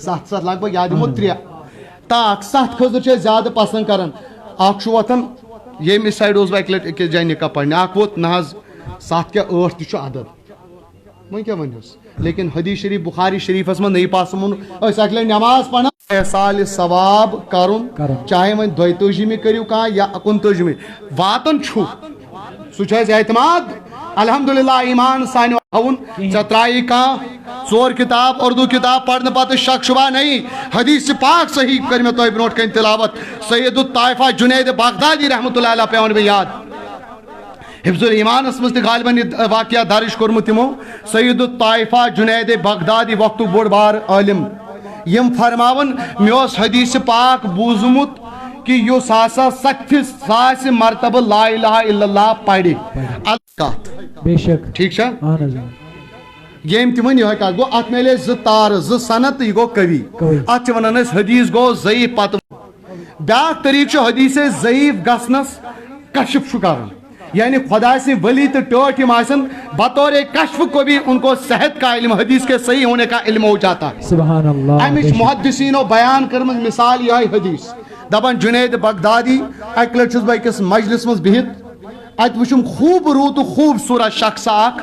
7 لگ بگ یا دِمو 3 تاکھ 7 کھٔزٕر چھِ أسۍ زیادٕ پسنٛد کران اکھ چھُ وۄتھان ییٚمہِ سایڈ اوس بہٕ اکہِ لٹہِ أکِس جایہِ نکاح پرنہِ اکھ ووت نہ حظ 7 کیٛاہ 8 تہِ چھُ عدد وۄنۍ کیٛاہ ونہوس لیکن حدیث شریف بخاری شریفس منٛز نبی پاسم ووٚن أسۍ اکہِ لٹہِ نماز پران احسال ثواب کرُن چاہے وۄنۍ 32مہِ کٔرِو کانٛہہ یا 29مہِ واتان چھُ سُہ چھُ اَسہِ اعتماد الحمدللہ ایمان سانہِ ہاوُن ژےٚ ترٛایی کانٛہہ 4 کِتاب اردو کِتاب پرنہٕ پتہٕ شک شبہ نہیں حدیث پاک صحیح کٔر مےٚ تۄہہِ برونٛٹھ کَنہِ تلاوت سید الطائفہ جنید بغدادی رحمتہ اللہ علیہ پیوان مےٚ یاد حفظ الایمانس منٛز تہِ غالباً یہِ واقعہ درج کوٚرمُت تِمو سید الطائفہ جنید بغدادی وقتُک بوٚڑ بار عٲلم یم فرماون میوس حدیث پاک بوزمت کہ یس ہسا 70,000 مرتبہ لا الہ الا اللہ پڑھ کت بے شک ٹھیک چھا اہن حظ یم تمن یہ کت گو ات میلے تار سنت یہ گو کوی ات ونان حدیث گو ضعیف پتہ بیاکھ طریقہ حدیث ضعیف گسنس کشف کرن یعنی خدا سے ولی تو ٹوٹ آسن بطور کشف کو بھی ان کو صحت کا علم حدیث کے صحیح ہونے کا علم ہو جاتا ہے سبحان اللہ امچ محدثینو بیان کرم مثال یہ حدیث دپان جنید بغدادی اک لٹ چھس بہ أکس مجلس مز بہت ات وچھم خوب روت خوبصورت شخص اخ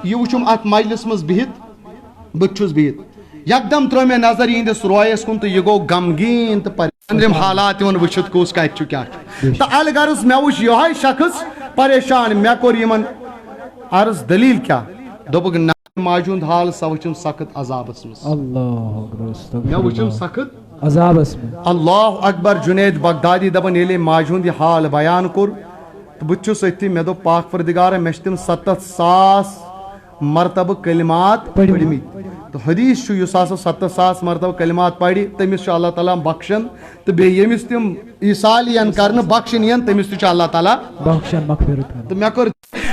یہ وچھم ات مجلس مز بہت بت چھس بہت یکدم ترو میں نظر یہندس رویس کن تو یہ گو غمگین تو پریشان حالات یون وچھت کس کت چھ کیا تو الغرض مے وچھ یہ شخص پریشان مے کور یمن عرض دلیل کیا دوپک ماجوند حال سا وچھم سخت عذابس مز اللہ اکبر مے وچھم سخت عذابس میں اللہ اکبر جنید بغدادی دپان ییٚلہِ ماجوند یہ حال بیان کور تو بہٕ چھُس أتھی مے دوٚپ پاک پردگارا مے چھِ تِم 70,000 مرتبہ کلمات پڑھمٕتۍ تو حدیث چھُ یُس ہسا 70,000 مرتبہ کلمات پڑِ تٔمِس چھُ اللہ تعالیٰ بخشن تو بیٚیہِ ییٚمِس تِم ایٖسال یِن کرنہٕ بخشن یِن تٔمِس تہِ چھُ اللہ تعالیٰ بخشن مغفرت تو مے کور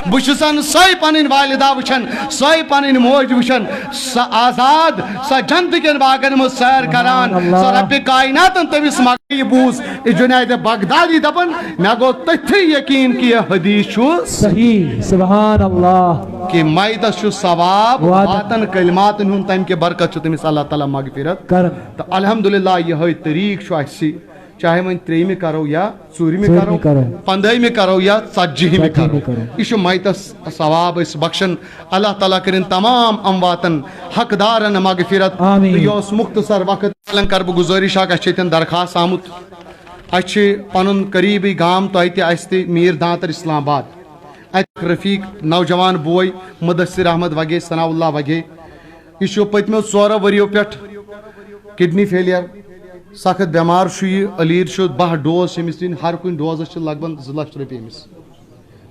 بہ چھسن سوے پنن والدہ وچھن سوے پنن موج وچھن سہ آزاد سہ جنت کن باغن مز سیر کران سہ رب کائنات تمس مگی بوز جنید بغدادی دپن مے گو تتھی یقین کہ یہ حدیث چھو صحیح سبحان اللہ کہ مائدس چھو ثواب واتن کلمات ہن تم کے برکت چھو تمس اللہ تعالی مغفرت کرن تو الحمدللہ یہ طریق چھو اسی چاہے ون تریمہ کرو یا ژوٗرمہِ کرو پندہمہ کرو یا ژتجیہمہ کرو یہ مائتس ثواب اس بخشن اللہ تعالیٰ کرن تمام امواتن حقدارن مغفرت یہ مختصر وقت کر بہ گزارش اک اچھے درخواست آمت اچھے پنن قریبی گام تو تہ میر دانتر اسلام آباد ات رفیق نوجوان بوے مدثر احمد وگے ثناء اللہ وگے یہ پتمو 4 ؤریو پہ کڈنی فیلیر سخت بیمار یہ علیر 12 ڈوز امس دن ہر کن ڈوزس لگ بھگ 2 لچھ رۄپیہِ امس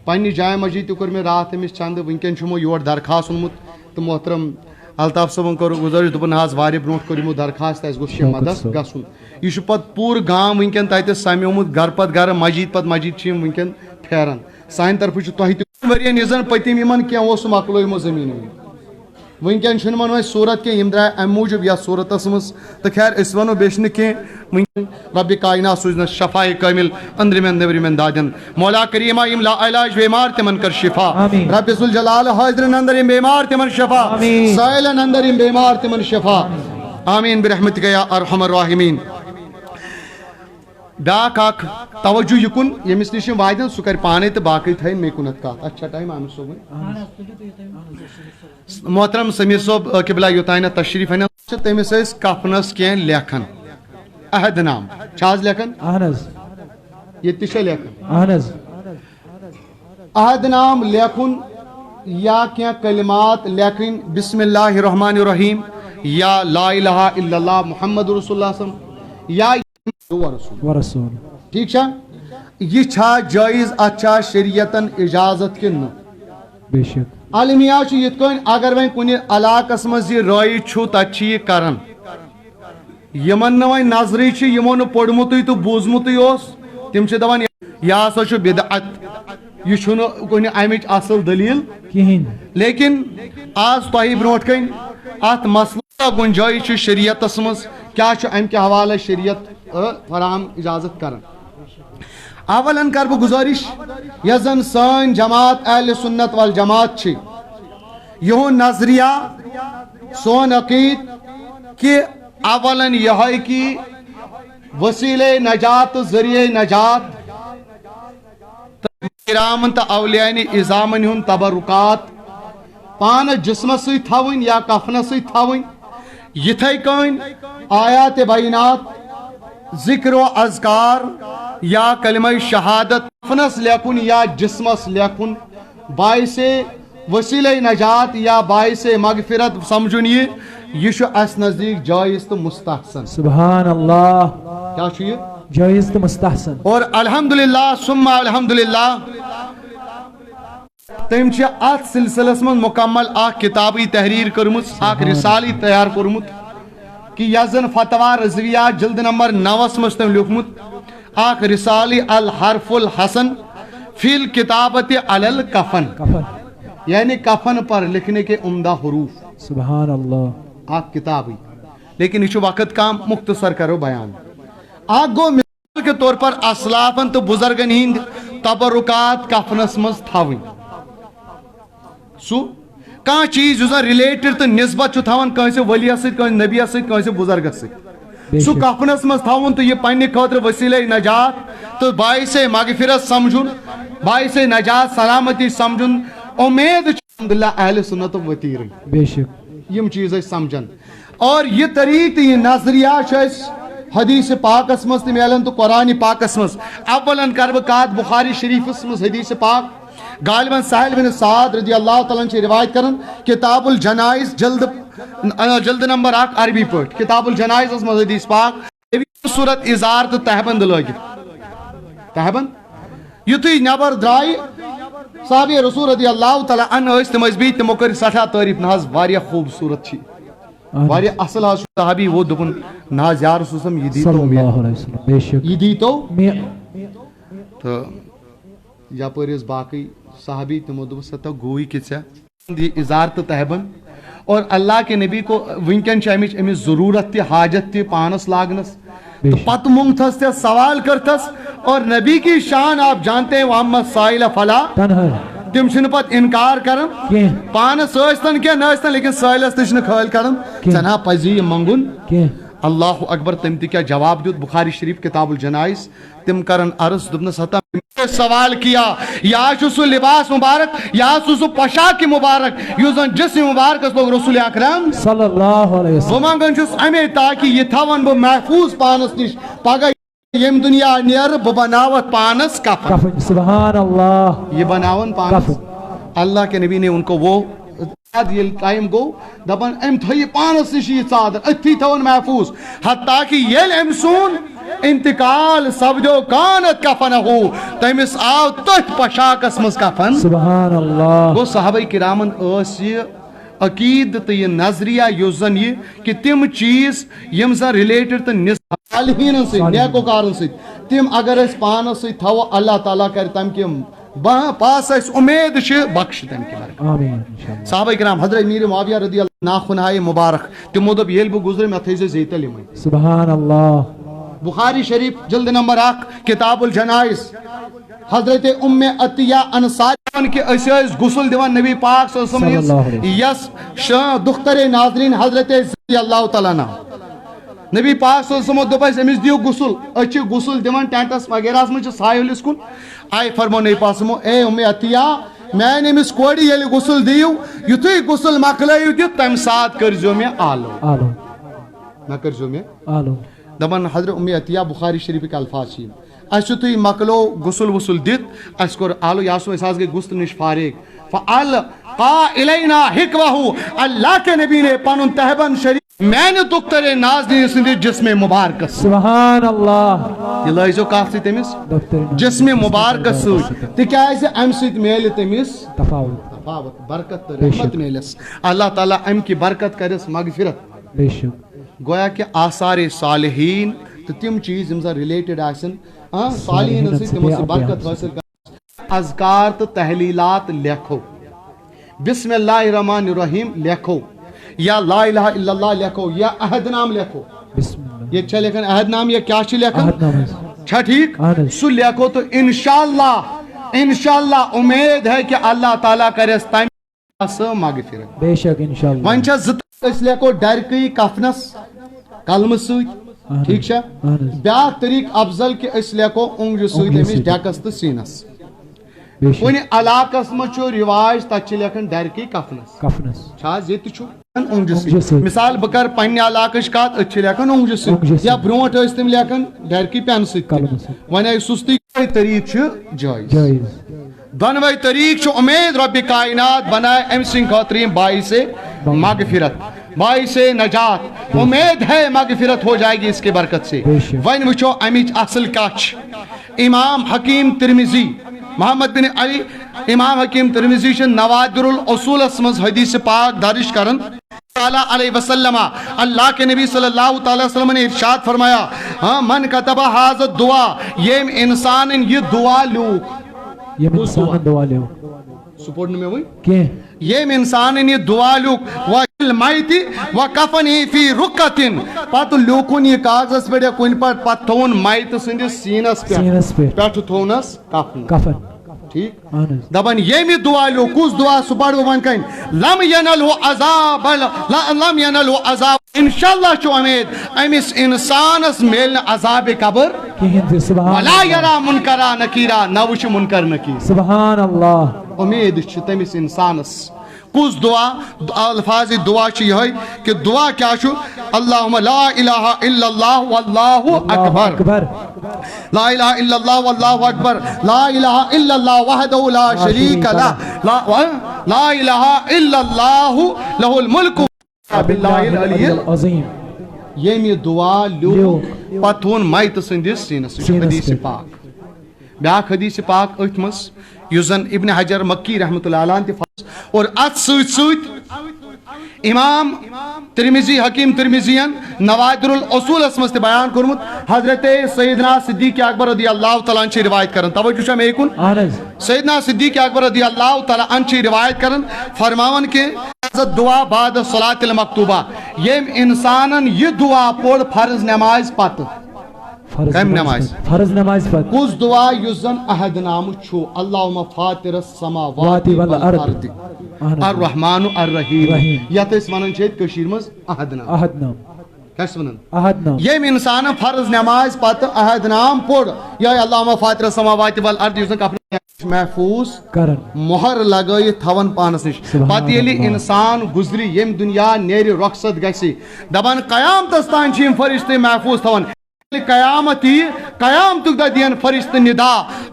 پنہ جامع مسجد تہ کور مے رات امس چند ونکن چھمو یور درخواست اونمت تو محترم الطاف صٲبن کور گزارش دوٚپُن حظ واریاہ برونٛٹھ کوٚر یمو درخواست اسہِ گوٚژھ یہِ مدد گژھُن یہ چھُ پتہٕ پوٗرٕ گام ونکن تتہِ سمیومُت گرٕ پتہٕ گرٕ مسجد پتہٕ مسجد چھِ یِم ونکن پھیران سانہِ طرفہٕ چھُ تۄہہِ تہِ ؤرین یُس زن پٔتِم یِمن کینٛہہ اوس سُہ مۄکلو یِمو زٔمیٖن ونکن چھُنہٕ یِمن وۄنۍ صوٗرت کینٛہہ یِم درٛاے امہِ موٗجوٗب یتھ صوٗرتس منٛز تہٕ خیر أسۍ ونو بیٚیہِ چھُنہٕ کینٛہہ ونکن رب کائنات سوزنس شفاء کامل أنٛدرِمٮ۪ن نیٚبرِمٮ۪ن دادٮ۪ن مولا کریٖما یِم لا علاج بیمار تِمن کر شفا رب ذوالجلال حاضرن اندر یِم بیمار تِمن شفا سائلن اندر یِم بیمار تِمن شفا آمین برحمتک یا ارحم الراحمین بیاکھ اکھ توجہ یکن یمس نش واتن سہ کر پانے تو باقی تھین مے کنت کت اچھا ٹائم عامر صوبن محترم سمیر صوب قبلہ یوتانہ تشریف ان تمس کفنس کی لیکھن عہد نام چھاز لیکھن یہ تہ لیکھن عہد نام لیکھن یا کیا کلمات لیکھن بسم اللہ الرحمن الرحیم یا لا الہ الا اللہ محمد رسول اللہ صلی اللہ علیہ وسلم یا ورسول ٹھیک چھا یہ چھا جائز اچھا شریعتن اجازت کن بے شک عالمیہ یت کن اگر وین کن علاقس مز یہ رائے چھو تت یہ کرن یمن وین نظری چھ یمو نہ پڑمتٕے تو بوزمتٕے اوس تم چھ دپان یہ ہسا چھ بدعت یہ چھُ نہٕ کُنہِ امِچ اصل دلیل کہین لیکن آز تۄہہِ برونٛٹھ کن ات مسئلہ گنجائش چھ شریعتس مز کیا چھ ام کے حوالہ شریعت فراہم اجازت کرن اولن کر بہ گزارش یس زن سان جماعت اہل سنت والجماعت چھ یہن نظریہ سون عقید کہ اولن یہ کہ وسیلہ نجات ذریعہ نجات کرامن تو اولیاء اعظامن ہن تبرکات پان جسمس سی تھاون یا کفنس سی تھاون یتھے کن آیات بینات ذکر و اذکار یا کلمہ شہادت کفنس لیکن یا جسمس لیکن باعث وسیلہ نجات یا باعث مغفرت سمجھن یہ اس نزدیک جائز تو مستحسن سبحان اللہ کیا یہ جائز تو مستحسن اور الحمدللہ ثم الحمدللہ تم ات سلسلس من مکمل اخ کتابی تحریر کرمت اخ رسالی تیار کورمت کہ یزن فتوہ رضویہ جلد نمبر 9 مز تم لیکھمت اخ رسالی الحرف الحسن فی الکتابت علی الکفن، یعنی کفن پر لکھنے کے عمدہ حروف، سبحان اللہ، اخ کتاب، لیکن یہ وقت کام مختصر کرو بیان. اخ گو مثال کے طور پر اسلافن تو بزرگن ہند تبرکات کفنس مز تھاوین. سو کان چیز جو ریلیٹڈ تو نسبت تھاون کنسے ولی ست، کنسے نبی ست، کنسے بزرگ ست، سو کفنس مز تھاون تو یہ پنہ خاطر وسیلہ نجات تو باعث مغفرت سمجھن، باعث نجات سلامتی سمجھن. امید الحمدللہ اہل سنت و وطیر بے شک یم چیز سمجھن. اور یہ طریق یہ نظریہ حدیث پاکس مز تہ ملن تو قرآن پاکس مز. اولن کر بہ کات بخاری شریفس مز حدیث پاک غالباً سہل بن سعد رضی اللہ تعالیٰ عنہ روایت کرن کتاب الجنائز جلد نمبر 1 عربی پٹ کتاب الجنائز مز حدیث پاک صورت ازار تو تہبند لگت. تہبند یتھی نبر درائی صحابی رسول رضی اللہ تعالیٰ عنہ تم بیت تمو کر سٹھا تعریف نہ واریاہ خوبصورت چھ واریاہ اصل صحابی وہ دپن نہ یا رسول اللہ یہ دی تو صلی اللہ علیہ وسلم بے شک یہ دی تو یپر باقی صحابی تمو دپ ستا گوئی کہ ژے ازار تو تہبند اور اللہ کے نبی کو ونکن امس ضرورت تہ حاجت تہ پانس لاگنس پت مونگتس تہ سوال کرتس اور نبی کی شان آپ جانتے ہیں وَأَمَّا السَّائِلَ فَلَا تم چھن پت انکار کرن پانس ٲسۍتن کیا نہ ٲسۍتن لیکن سٲلس تہ چھن کھٲلۍ کرن ژنا پزی منگن. اللہ اکبر. تم تہ کیا جواب دیت بخاری شریف کتاب الجنائز تم کرن عرض دپنس ہتا سوال کیا یا سو لباس مبارک یا سو پوشاک مبارک یس زن جسم مبارک لوگ رسول اکرم صلی اللہ علیہ وسلم بہ منگن چھس امی تاکہ یہ تھون بہ محفوظ پانس نش پگہ یم دنیا نیر بہ بناوت پانس کفن. سبحان اللہ. یہ بناون پانس. اللہ کے نبی نے ان کو وہ یل ٹائم گو دپن ام تھوی پانس نش یہ ژادر اتھی تھون محفوظ حتیٰ کہ یل ام سون انتقال سپدو کانت کفن ہو تمس آو تتھ پوشاکس مز کفن. سبحان اللہ. گو صحابہ کرامن اس یہ عقید تو یہ نظریہ یس زن یہ کہ تم چیز یم زن ریلیٹڈ تو صالحین سی نیکوکارن سی تم اگر اس پانس سی تھو اللہ تعالیٰ کر تم کہ پاس اس امید بخش تم کی آمین. صحابہ کرام حضرت امیر معاویہ رضی اللہ ناخنائے مبارک تمو دب یل بہ گزرے میں تھیز زیتل یم. سبحان اللہ. بخاری شریف جلد نمبر 1 کتاب الجنائز حضرت ام عطیہ انصاری کہ اس غسل دیوان نبی پاک صلی اللہ علیہ وسلم یس دختر ناظرین حضرت رضی اللہ تعالیٰ عنہ نبی پاک صلی اللہ علیہ وسلم دپس امس دیو غسل اچ غسل دیوان ٹینٹس وغیرہ مجھ ساحلس کن آئی فرمو نبی پاک صلی اللہ علیہ وسلم اے ام عطیہ میں نے امس کوڑی یل غسل دیو یتھی غسل مکلائیو دیت تم سات کرزو میں آلو نہ کرزو میں آلو. دپان حضرت ام عطیہ بخاری شریف کے الفاظ چھ اس تھی مکلو غسل وسل دت اس کور آلو یا سو احساس گئی غسل نش فارغ فالقا الینا حکوہ اللہ کے نبی نے پنن تہبند شریف میں نے دختر نازنین سند جسم مبارک سبحان اللہ. یہ لائزو کاف سی تمس جسم مبارک ست تکیاز ام سیت میل تمس تفاوت برکت رحمت میلس اللہ تعالیٰ ام کی برکت کرس مغفرت. بے شک. گویا کہ آثار صالحین تو تم چیز یم ریلیٹڈ آسن صالحین سے تمو سے برکت حاصل کر. اذکار تو تحلیلات لکھو، بسم اللہ الرحمن الرحیم لکھو، یا لا الہ الا اللہ لکھو، یا عہد نام لکھو. بسم اللہ. یہ چھا لکھن عہد نام یا کیا چھ لکھن عہد نام چھا ٹھیک سو لکھو تو انشاءاللہ امید ہے کہ اللہ تعالیٰ کرے تمہیں مغفرت. بے شک انشاءاللہ. ون چھا اس لکھو ڈرکی کفنس قلم ست ٹھیک چھا. بیاکھ طریق افضل کہ اس لکھو اونگج ست امس ڈیکس تو سینس. کن علاقس مجھ رواج تک لکھن ڈرکی کفنس چھاز یہ تہ اونگج ست. مثال بہ کر پنہ علاقہ کت ات لکھن اونگج ست یا برونٹ تم لکھن ڈرکی پین ست. ون سستی طریق جائز. دونوے طریق امید رب کائنات بنائے ام سن خاطر باعث مغفرت باعث نجات. امید ہے مغفرت ہو جائے گی اس کے برکت سے. ون وچو امچ اصل کچھ امام حکیم ترمذی محمد بن علی امام حکیم ترمذی نوادر الاصول مز حدیث پاک درج کرن علیہ وسلم اللہ کے نبی صلی اللہ تعالی وسلم نے ارشاد فرمایا من کتب حاضر دعا یم انسان یہ دعا لوگ یہ انسان دعا لے سپورٹ میں ہوئی کہ یم انسان یہ دعا لوگ والمیت وکفنی فی رکتن پت لوکن یہ کاغذ پہ کن پر پت تھون میت سندس سینس پہ تھونس کفن ٹھیک دبن یمی دعا لو کس دعا سپاڑو ون کن لم ینلو عذاب لم ینلو عذاب انشاءاللہ چو امید امس انسانس میلن عذاب قبر ولا یرا منکرا نکیرا نوش منکر نکیر سبحان اللہ امید چھ تمس انسانس کس دعا الفاظ دعا چھ یہ کہ دعا کیا چھو اللہم لا الہ الا اللہ واللہ اکبر لا الہ الا اللہ واللہ اکبر لا الہ الا اللہ وحدہ لا شریک لہ لا الہ الا اللہ لہ الملک باللہ العلی العظیم یمی دعا لو پتون مائت سندس سینس حدیث پاک بیاک حدیث پاک اتمس یوزن ابن حجر مکی رحمت اللہ علیہ اور ات سوت سوت امام ترمذی حکیم ترمذیان نوادر الاصول اسمس تے بیان کرمت حضرت سیدنا صدیق اکبر رضی اللہ تعالیٰ عنہ روایت کرن توجہ شاہ میں کن سیدنا صدیق اکبر رضی اللہ تعالیٰ عنہ روایت کرن فرماون کے دعا بعد صلاة المکتوبہ یم انسانن یہ دعا پوڑ فرض نماز پت کم نماز فرض نماز پت کس دعا یزن احد نام چھو اللہم فاطر السماوات والارض الرحمن الرحیم یت اس ونن چھت کشیر مز احد نام کس ونن احد نام یم انسان فرض نماز پت احد نام پوڑ یا اللہم فاطر السماوات والارض یزن اپنے محفوظ کرن مہر لگائی تھون پانس نش پت یلی انسان گزری یم دنیا نیری رخصت گسی دبن قیام تستان چیم فرشتے محفوظ تھون قیامتی قیامتک دا دین فرشت ندا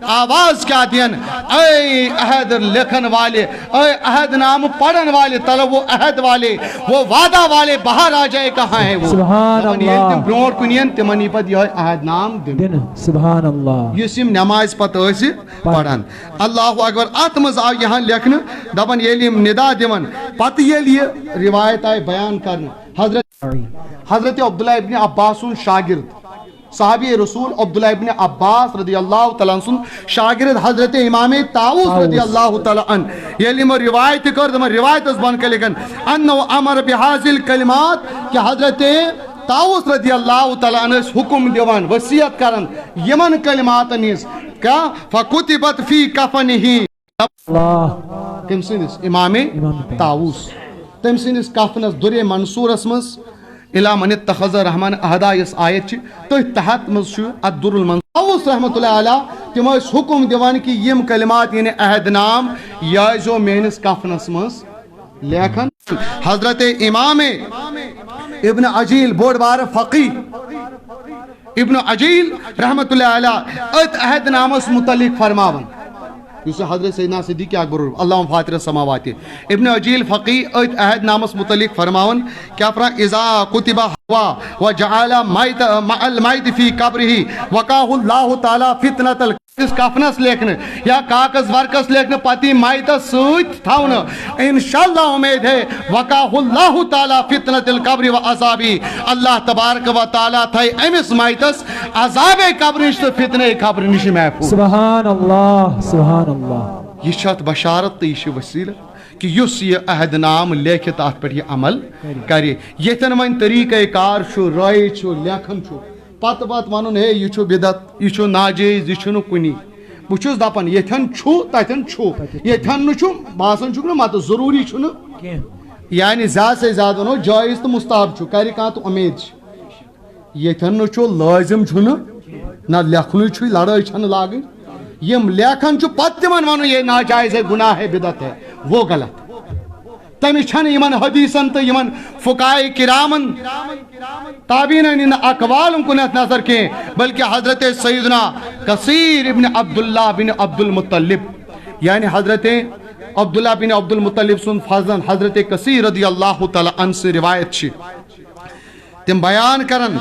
آواز کیا دین اے عہد لکھن والے اے عہد نام پڑھن والے طلب وہ عہد والے وہ وعدہ والے باہر آ جائے کہاں ہیں وہ سبحان اللہ تم برونٹ کنین تمنی پت یہ عہد نام دن سبحان اللہ یسیم نماز پت ایسی پڑھن اللہ اکبر آتمز آو یہاں لکھن دبن یلیم ندا دیون پت یلی روایت آئے بیان کرنا حضرت عبداللہ ابن عباس شاگرد صحابی رسول عبداللہ ابن عباس رضی اللہ تعالیٰ عنہ شاگرد حضرت امام طاووس رضی اللہ تعالیٰ عنہ یہ میں روایت کرد میں روایت اس بن کے لکن انہو امر بحاظل کلمات کہ حضرت طاووس رضی اللہ تعالیٰ عنہ حکم دیوان وصیت کرن یمن کلمات نیز کیا فکتبت فی کفنہی کم سنس امام طاووس تم سنس کفنس در منصور اسمس الہ من اتخذ رحمان اہدا اس آیت چھ تو تحت مز الدر المنصور طاووس رحمت اللہ علیہ تم اس حکم دیوان کی یم کلمات یعنی عہد نام یا جو مینس کفنس مز لیکن حضرت امام ابن عجیل بوڑ بار فقی ابن عجیل رحمت اللہ علیہ ات عہد نام اس متعلق فرماون یوسف حضرت سیدنا صدیق اکبر اللہم فاطر السماوات ابن عجیل فقی ایت عہد نامس متعلق فرماون کیا فرما اذا کتب ہوا وجعل المائت فی قبرہ وقاہ اللہ تعالی فتنة اس کفنس لیکن یا کاغذ ورکس لیکن پتی مائتس سوت تھاون انشاءاللہ امید ہے وقاہ اللہ تعالی فتنة القبر و عذابی اللہ تبارک و تعالی تھائی امس مائتس عذاب قبر نش فتنہ قبر نش محفوظ سبحان اللہ سبحان اللہ یہ چھت بشارت تو یہ وسیلہ کہ یس یہ عہد نام لیکھت ات پر یہ عمل کرے یتن من طریقہ کار چھو رائے چھو لیکھن چھو پت پت ون ہے یہ بدت یہ ناجائز یہ کنی بہت دپان یتن تتن یتن باسان مت ضروری یعنی زیادہ سے زیادہ ونو جائز تو مستحب کر تو امید یتن لازم نہ لکھن لڑائی لاگن یم لیکھن پتہ تمن ون یہ ناجائز ہے گناہ ہے بدت ہے وہ غلط تمس چھن یمن حدیثن تو یمن فقہاء کرامن تابعین اقوال کنت نظر کے بلکہ حضرت سیدنا کثیر ابن عبداللہ بن عبد المطلب یعنی حضرت عبداللہ بن عبد المطلب سن فضل حضرت کثیر رضی اللہ تعالی عنہ سے روایت چھ تم بیان کرن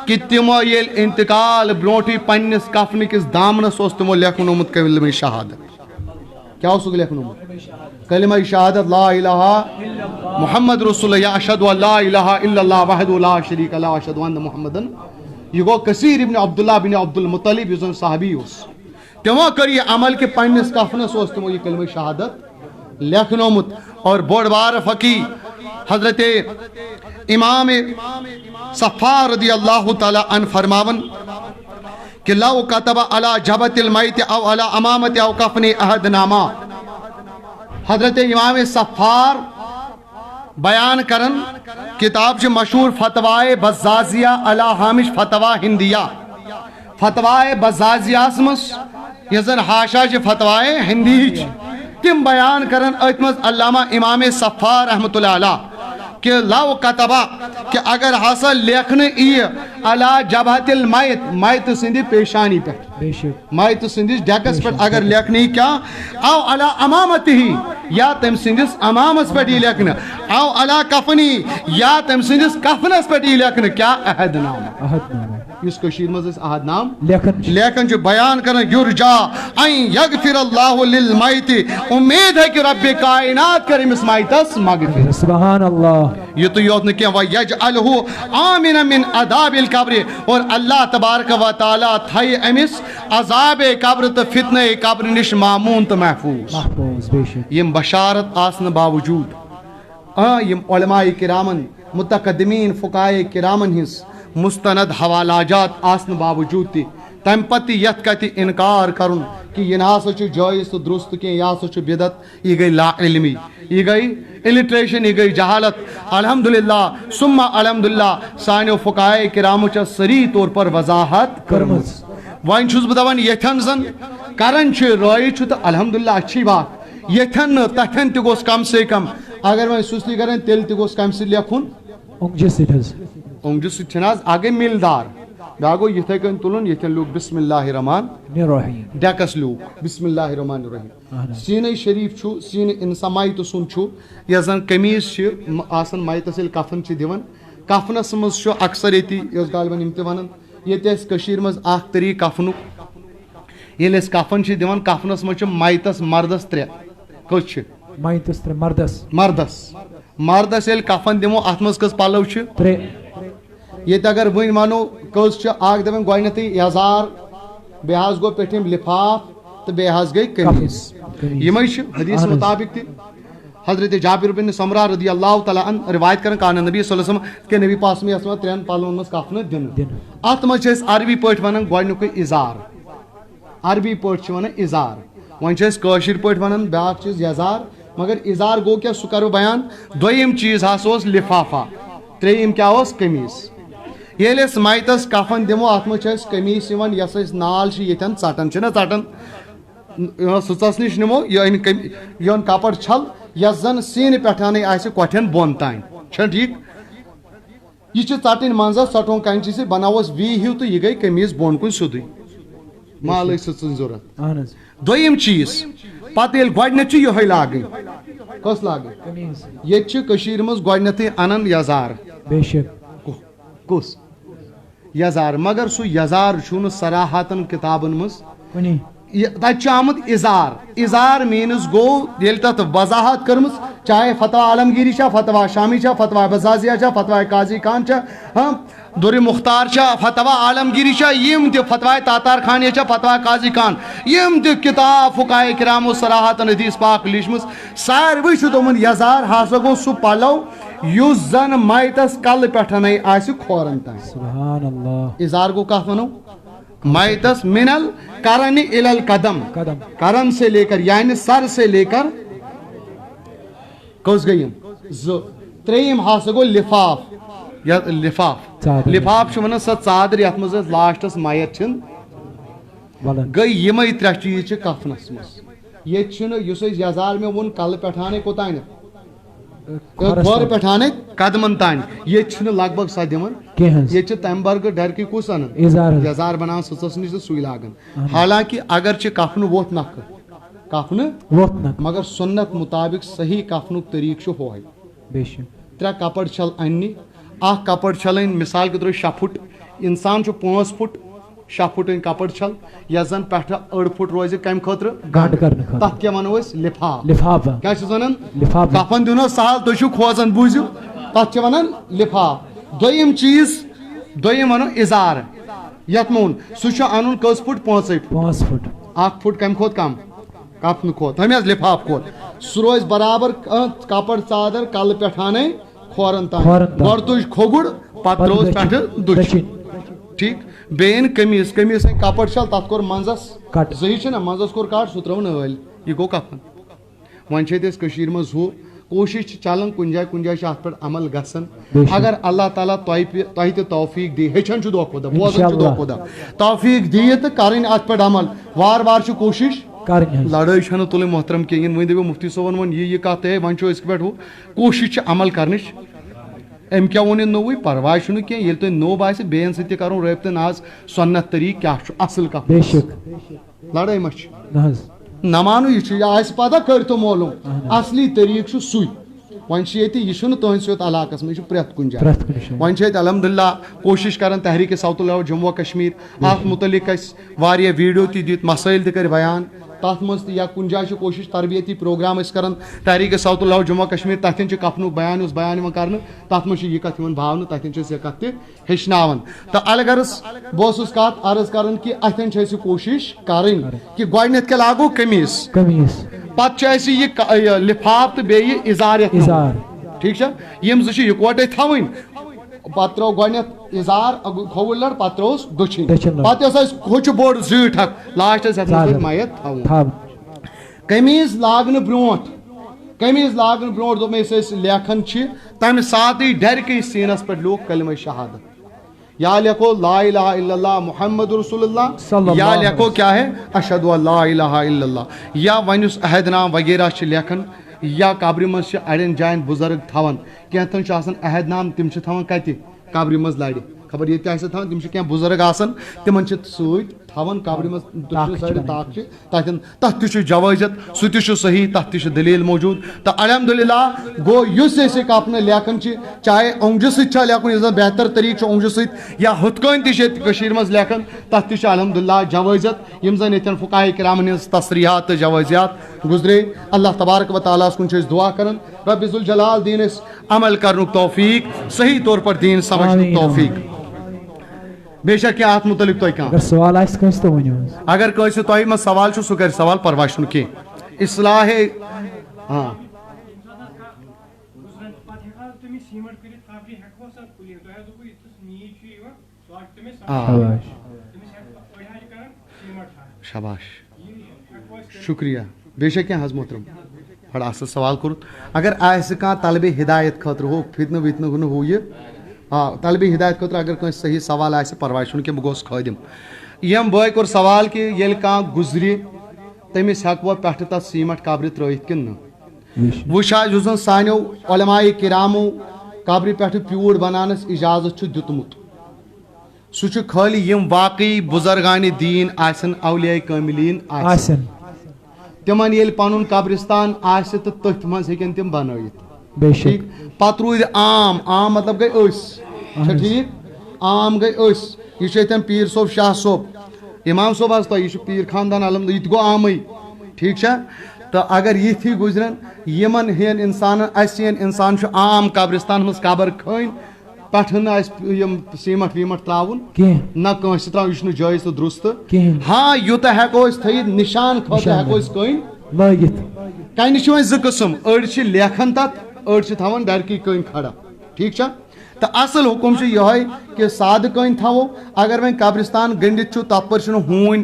کہ تمو یل انتقال برونٹی پنس کفن کس دامنس اس تمو لیکھنومت کلمہ شہادت کیا اوسُکھ لیکھنومُت کلمہ شہادت لا الہ محمد رسول اللہ یا اشہدو ان لا الہ الا اللہ وحدہ لا شریک لہ اشہدو ان محمدن یہ گو کثیر ابن عبداللہ بن عبد المطلب یُس زن صحابی اوس تمو کر یہ عمل کہ پننس کفنس اوس تمو یہ کلمہ شہادت لیکھنومُت اور بوڑ بار فقی حضرت امام صفار رضی اللہ تعالی عنہ فرماون کہ لو کتب علی جبت المیت او علی امامت او کفن احد نامہ حضرت امام صفار بیان کرن کتاب چھ مشہور فتوائے بزازیہ علی ہامش فتوہ ہندیہ فتوائے بزازیہ اسمس یہ زن حاشا چھ فتوائے ہندی تم بیان کرن اتمز علامہ امام صفار رحمت اللہ علیہ کہ لو کتبہ کہ اگر حاصل لیکھنے علی جبہت المیت میت سندی پیشانی پہ میت سندس ڈیکس پہ اگر لیکھنے کیا او علی امامت ہی یا تم سندس امامس پہ لیکھنے او علی کفنی یا تم سندس کفنس پہ لیکھنے کیا عہد نام اس کشیر مز عہد نام لیکن جو بیان کرنا یرجا این یغفر اللہ للمیت امید ہے کہ رب کائنات کرے اس میتس مغفرت سبحان اللہ یہ تو یوت نے کیا وَيَجْعَلْهُ آمِنًا مِنْ عَذَابِ الْقَبْرِ اور اللہ تبارک و تعالی تھائی امس عذاب قبر تو فتنہ قبر نش معمون تو محفوظ یم بشارت آسن باوجود یم علماء کرامن متقدمین فقائے کرامن ہنس مستند حوالاجات آسن باوجود تی تم پتی یت کتی انکار کرن کہ یہ ناسا چھ جائز تو درست کی یا سا چھ بدت یہ گئی لا علمی یہ گئی الٹریشن یہ گئی جہالت الحمدللہ ثم الحمدللہ سانیو فقائے کرامو چھ سری طور پر وضاحت کرمز وائن چھوز بدوان یتھن زن کرن چھ رائی چھ تو الحمدللہ اچھی بات یتھن تتھن تی گوس کم سے کم اگر میں سستی کریں تیل تی گوس کم سے لیکھن اونگجس چھناز آگے ملدار باگو یتھے کن تلن یتھن لوگ بسم اللہ الرحمن الرحیم ڈیکس لوگ بسم اللہ الرحمن الرحیم سین شریف چھو سین انسان مائت سن چھو یا زن کمیز چھ آسن مائت سل کفن چھ دیون کفنس مز چھو اکثر یتی یس غالباً یمتے ونن یتی اس کشیر مز اخ طریق کفنک یل اس کفن چھ دیون کفنس مز چھ مائتس مردس ترے کس چھ مائتس ترے مردس یل کفن دمو ات مز کس پلو چھ ترے یہ اگر ون مانو کس اخ دپان گۄڈنیتھٕے یزار بیٚیہِ حظ گوٚو پیٚٹھِم لفاف تہٕ بیٚیہِ حظ گٔے قمیٖض یِمے چھِ حدیث مطابق تہِ حضرت جابر بن سمرہ رضی اللہ تعالیٰ عنہ روایت کران کان نبی صلی اللہ علیہ وسلم کہ نبی پاس میں یس ترین پلون مز کفنہٕ دِنہٕ اتھ منٛز چھِ أسۍ عربی پٲٹھۍ ونان گۄڈنیُکُے اِزار عربی پٲٹھۍ چھِ ونان اِزار وۄنۍ چھِ أسۍ کٲشِر پٲٹھۍ ونان بیٛاکھ چیٖز یزار مگر اِزار گوٚو کیٛاہ سُہ کرو بیان دوٚیِم چیٖز ہسا اوس لفافہ ترٛیٚیِم کیٛاہ اوس قمیٖض ییٚلہِ أسۍ مایتس کفن دِمو اتھ منٛز چھِ أسۍ قمیٖض یِوان یۄس أسۍ نال چھِ ییٚتٮ۪ن ژٹان چھِنہ ژٹان سٕژس نِش نِمو یِہُنٛد کپر چھل یۄس زن سیٖنہٕ پٮ۪ٹھانٕے آسہِ کۄٹھٮ۪ن بۄن تانۍ چھا ٹھیٖک یہ ژٹٕنۍ منٛزس ژٹون کنچی سۭتۍ بناووس وی ہیوٗ تہٕ یہِ گٔے قمیٖض بۄن کُن سیوٚدُے مال ٲسۍ سٕژٕنۍ ضوٚرتھ دوٚیِم چیٖز پتہٕ ییٚلہِ گۄڈنٮ۪تھ چھِ یِہوٚے لاگٕنۍ کۄس لاگٕنۍ ییٚتہِ چھِ کٔشیٖرِ منٛز گۄڈنٮ۪تھٕے انان یزار کُس یزار مگر سُہ یزار چھُنہٕ صراحتن کتابن منٛز تتہِ چھُ آمُت اِزار اِزار میٖنٕز گوٚو ییٚلہِ تتھ وضاحت کٔرمٕژ چاہے فتویٰ عالمگیری چھا فتویٰ شامی چھا فتویٰ بزازیہ چھا فتویٰ قاضی خان چھا دُرِ مختار چھا فتویٰ عالمگیری چھا یم تہِ فتویٰ تاتار خانیہ چھا فتویٰ قاضی خان یم تہِ کتاب فقائے کرامو صراحتن حدیث پاک لیچھمٕژ ساروٕے چھُ دوٚپمُت یزار ہسا گوٚو سُہ پلو یُس زن مایتس کلہٕ پٮ۪ٹھنَے آسہِ کھورن تانۍ سبحان اللہ اِزار گوٚو کتھ ونو مایتس منل کرن الل قدم کرن سے لے کر یعنی سر سے لے کر کس گیم تریم ہسا گو لفاف لفاف ونان سا ژادر یتھ مز لاسٹس میت چھن گئی یمے ترے چیز کفنس مز یہ یزار میں ون کل پٹھانے کوتان بور پٹھانے قدمن تان یہ لگ بھگ سا دِوان یہ تمہ برگر ڈرکی کس ان یزار بنان سٕژس نش تو سُے لاگان حالانکہ اگر کفن ووت نکھ کفن مگر سنت مطابق صحیح کفنک طریقہ ہوے ترے کپڑ چھل اننہِ اکھ کپڑ چھلن مثال کے طور 6 فٹ انسان 5 فٹ 6 فٹ کپڑ چھل یس زن پٮ۪ٹھٕ 8 فٹ روزِ کمہِ خٲطرٕ گنڈ کرنے تتھ کیٛاہ ونو أسۍ لفاف لفافہ کیٛاہ چھِس ونان لفافہ کفن دِنو سہل تُہۍ چھِو کھوژان بوٗزِو تتھ چھِ ونان لفاف دوٚیِم چیٖز دوٚیِم ونو اِزار یتھ مون سُہ چھُ انُن کٔژ فٹ 5 فٹ 1 فٹ کمہِ کھۄتہٕ کم کفنہٕ کھۄتہٕ ہمہِ حظ لفاف کھۄتہٕ سُہ روزِ برابر کپر ژادر کلہٕ پٮ۪ٹھ انے کھورن تام گۄڈٕ تُج کھوٚگُر پتہٕ ترٛووُس پٮ۪ٹھٕ دٔچھِنۍ ٹھیٖک بیٚیہِ قمیٖض قمیٖض سٕنٛدۍ کپر چھل تتھ کوٚر منٛزس کٹ صحیح چھُ نا منٛزس کوٚر کٹ سُہ ترٛوو نٲلۍ یہِ گوٚو کفن وۄنۍ چھِ ییٚتہِ أسۍ کٔشیٖرِ منٛز ہُہ کوٗشش چھِ چلان کُنہِ جایہِ چھِ اتھ پٮ۪ٹھ عمل گژھان اگر اللہ تعالیٰ تۄہہِ تہِ توفیٖق دی ہیٚچھان چھُ دۄہ کھۄتہٕ دۄہ بوزان چھُ دۄہ کھۄتہٕ دۄہ توفیٖق دِیہِ تہٕ کرٕنۍ اتھ پٮ۪ٹھ عمل وارٕ وارٕ چھِ کوٗشش لڑٲے چھنہٕ تُلٕنۍ محترم کِہیٖنۍ وۄنۍ دٔپِو مفتی صٲبن ووٚن یہِ کتھ تہِ وۄنۍ چھُ أسۍ پٮ۪ٹھ ہُہ کوٗشش چھِ عمل کرنٕچ أمۍ کیٛاہ ووٚن یہِ نوٚوُے پرواے چھُنہٕ کینٛہہ ییٚلہِ تۄہہِ نوٚو باسہِ بیٚین سۭتۍ تہِ کرُن رٲبطہٕ نہ حظ سُنت طریٖقہٕ کیٛاہ چھُ اصٕل کتھ لڑٲے ما چھِ نہ مانو یہِ چھُ یہِ آسہِ پتہ کٔرۍتو معلوٗم اصلی طریٖقہٕ چھُ سُے وۄنۍ چھِ ییٚتہِ یہِ چھُنہٕ تُہنٛدِس یوت علاقس منٛز یہِ چھُ پرٛٮ۪تھ کُنہِ جایہِ وۄنۍ چھِ ییٚتہِ الحمدللہ کوٗشش کران تحریٖکہِ صوت الہو جموں کشمیٖر اتھ متعلق اسہِ واریاہ ویٖڈیو تہِ دِتۍ مسٲیل تہِ کٔرۍ بیان تتھ منٛز تہِ یا کُنہِ جایہِ چھِ کوٗشش تربیتی پروگرام أسۍ کران تحریٖکہِ صوت الہو جموں کشمیٖر تتٮ۪ن چھِ کفنُک بیان یُس بیان یِوان کرنہٕ تتھ منٛز چھِ یہِ کتھ یِوان بھاونہٕ تتٮ۪ن چھِ أسۍ یہِ کتھ تہِ ہیٚچھناوان تہٕ الغرض بہٕ اوسُس کتھ عرض کران کہِ اتٮ۪ن چھِ اَسہِ کوٗشش کرٕنۍ کہِ گۄڈٕنیتھ کیٛاہ لاگو قمیٖض پتہٕ چھُ اَسہِ یہِ لفاف تہٕ بیٚیہِ اِزار یتھ ٹھیٖک چھا یِم زٕ چھِ یِکوٹے تھاوٕنۍ پتہٕ ترٛوو گۄڈٕنیتھ اِزار کھووُر لڑ پتہٕ ترٛووُس دٔچھِنۍ پتہٕ یۄس اَسہِ ہوٚچھِ بوٚڑ زیٖٹھ اکھ لاسٹس یتھ منٛز میت تھاوُن قمیٖض لاگنہٕ برونٛٹھ دوٚپ مےٚ أسۍ لیکھان چھِ تمہِ ساتٕے ڈرکے سیٖنس پٮ۪ٹھ لیوٗکھ کلمہ شہادت یا لیکھو لا الہ الا اللہ محمد رسول اللہ یا لیکھو کیا ہے اشہد ان لا الہ الا اللہ یا وۄنۍ یُس عہد نام وغیرہ چھِ لیکھان یا قبرِ منٛز چھِ اڑٮ۪ن جاین بُزرگ تھاوان کینٛژن چھُ آسان عہد نام تِم چھِ تھاوان کتہِ قبرِ منٛز لرِ خبر ییٚتہِ آسہِ تھاوان تِم چھِ کینٛہہ بُزرگ آسان تِمن چھِ سۭتۍ تھاوان قبرِ منٛز دٔچھنہِ سایڈٕ تاکھ چھِ تتٮ۪ن تتھ تہِ چھُ جوازت سُہ تہِ چھُ صحیح تتھ تہِ چھِ دٔلیٖل موٗجوٗد تہٕ الحمدللہ گوٚو یُس أسۍ یہِ کفنہٕ لیکھان چھِ چاہے اوٚنٛگجہِ سۭتۍ چھا لیکھُن یُس زن بہتر طریٖقہٕ چھُ اوٚنٛگجہِ سۭتۍ یا ہُتھ کٔنۍ تہِ چھِ ییٚتہِ کٔشیٖرِ منٛز لیکھان تتھ تہِ چھِ الحمدللہ جوازت یِم زن ییٚتٮ۪ن فقہاء کرامن ہٕنٛز تصریحات تہٕ جوازیات گُزرے اللہ تبارک و تعالیٰ ہس کُن چھِ أسۍ دعا کران رۄبِ ذوالجلال دِیِن أسۍ عمل کرنُک توفیٖق صحیح طور پر دِیِن سمجھنُک توفیٖق بیٚیہِ چھا کینٛہہ اتھ مُتعلق تۄہہِ کانٛہہ اگر کٲنٛسہِ تۄہہِ منٛز سوال چھُ سُہ کرِ سوال پرواے چھُنہٕ کینٛہہ اصلاحے شاباش شُکریہ بیٚیہِ چھا کینٛہہ حظ محترم بڑٕ اصٕل سوال کوٚرُتھ اگر آسہِ کانٛہہ طلبہِ ہدایت خٲطرٕ ہُہ فِتنہٕ وِتنہٕ ہُنہٕ ہُہ یہِ طلبہِ ہدایت خٲطرٕ اگر کٲنٛسہِ صحیح سوال آسہِ پرواے چھُنہٕ کینٛہہ بہٕ گوٚوُس خٲدِم ییٚمۍ بٲے کوٚر سوال کہِ ییٚلہِ کانٛہہ گُزرِ تٔمِس ہٮ۪کوا پٮ۪ٹھٕ تتھ سیٖمٹ قبرِ ترٲیِتھ کِنہٕ نہٕ وٕچھ حظ یُس زن سانیو علماء کرامو قبرِ پٮ۪ٹھٕ پیوٗر بناونس اجازت چھُ دیُتمُت سُہ چھُ خٲلی یِم واقعی بُزرگانہِ دیٖن آسن اولیاء کٲمِلیٖن آسن تِمن ییٚلہِ پنُن قبرستان آسہِ تہٕ تٔتھۍ منٛز ہیٚکن تِم بنٲیِتھ ٹھیٖک پتہٕ روٗدۍ عام مطلب گٔے أسۍ چھا ٹھیٖک عام گٔے أسۍ یہِ چھُ ییٚتٮ۪ن پیٖر صٲب شاہ صٲب اِمام صٲب حظ تۄہہِ یہِ چھُ پیٖر خاندان الحمدللہ یہِ تہِ گوٚو عامٕے ٹھیٖک چھا تہٕ اگر یِتھی گُزرن یِمن ہِوٮ۪ن اِنسانن اَسہِ ہِوٮ۪ن اِنسان چھُ عام قبرستان منٛز قبر کھٲنۍ پٮ۪ٹھٕ نہٕ اَسہِ یِم سیٖمٹ ویٖمٹ ترٛاوُن نہ کٲنٛسہِ ترٛاوُن یہِ چھُنہٕ جٲیز تہٕ درُست ہاں یوٗتاہ ہٮ۪کو أسۍ تھٲیِتھ نِشان خٲطرٕ ہٮ۪کو أسۍ کٔنۍ لٲگِتھ کَنہِ چھِ وۄنۍ زٕ قٕسٕم أڑۍ چھِ لیکھان تتھ أڑۍ چھِ تھاوان ڈرکی کٔنۍ کھڑا ٹھیٖک چھا تہٕ اصل حُکُم چھُ یِہوے کہِ سادٕ کٔنۍ تھاوو اگر وۄنۍ قبرستان گٔنڈِتھ چھُ تپٲرۍ چھُنہٕ ہوٗنۍ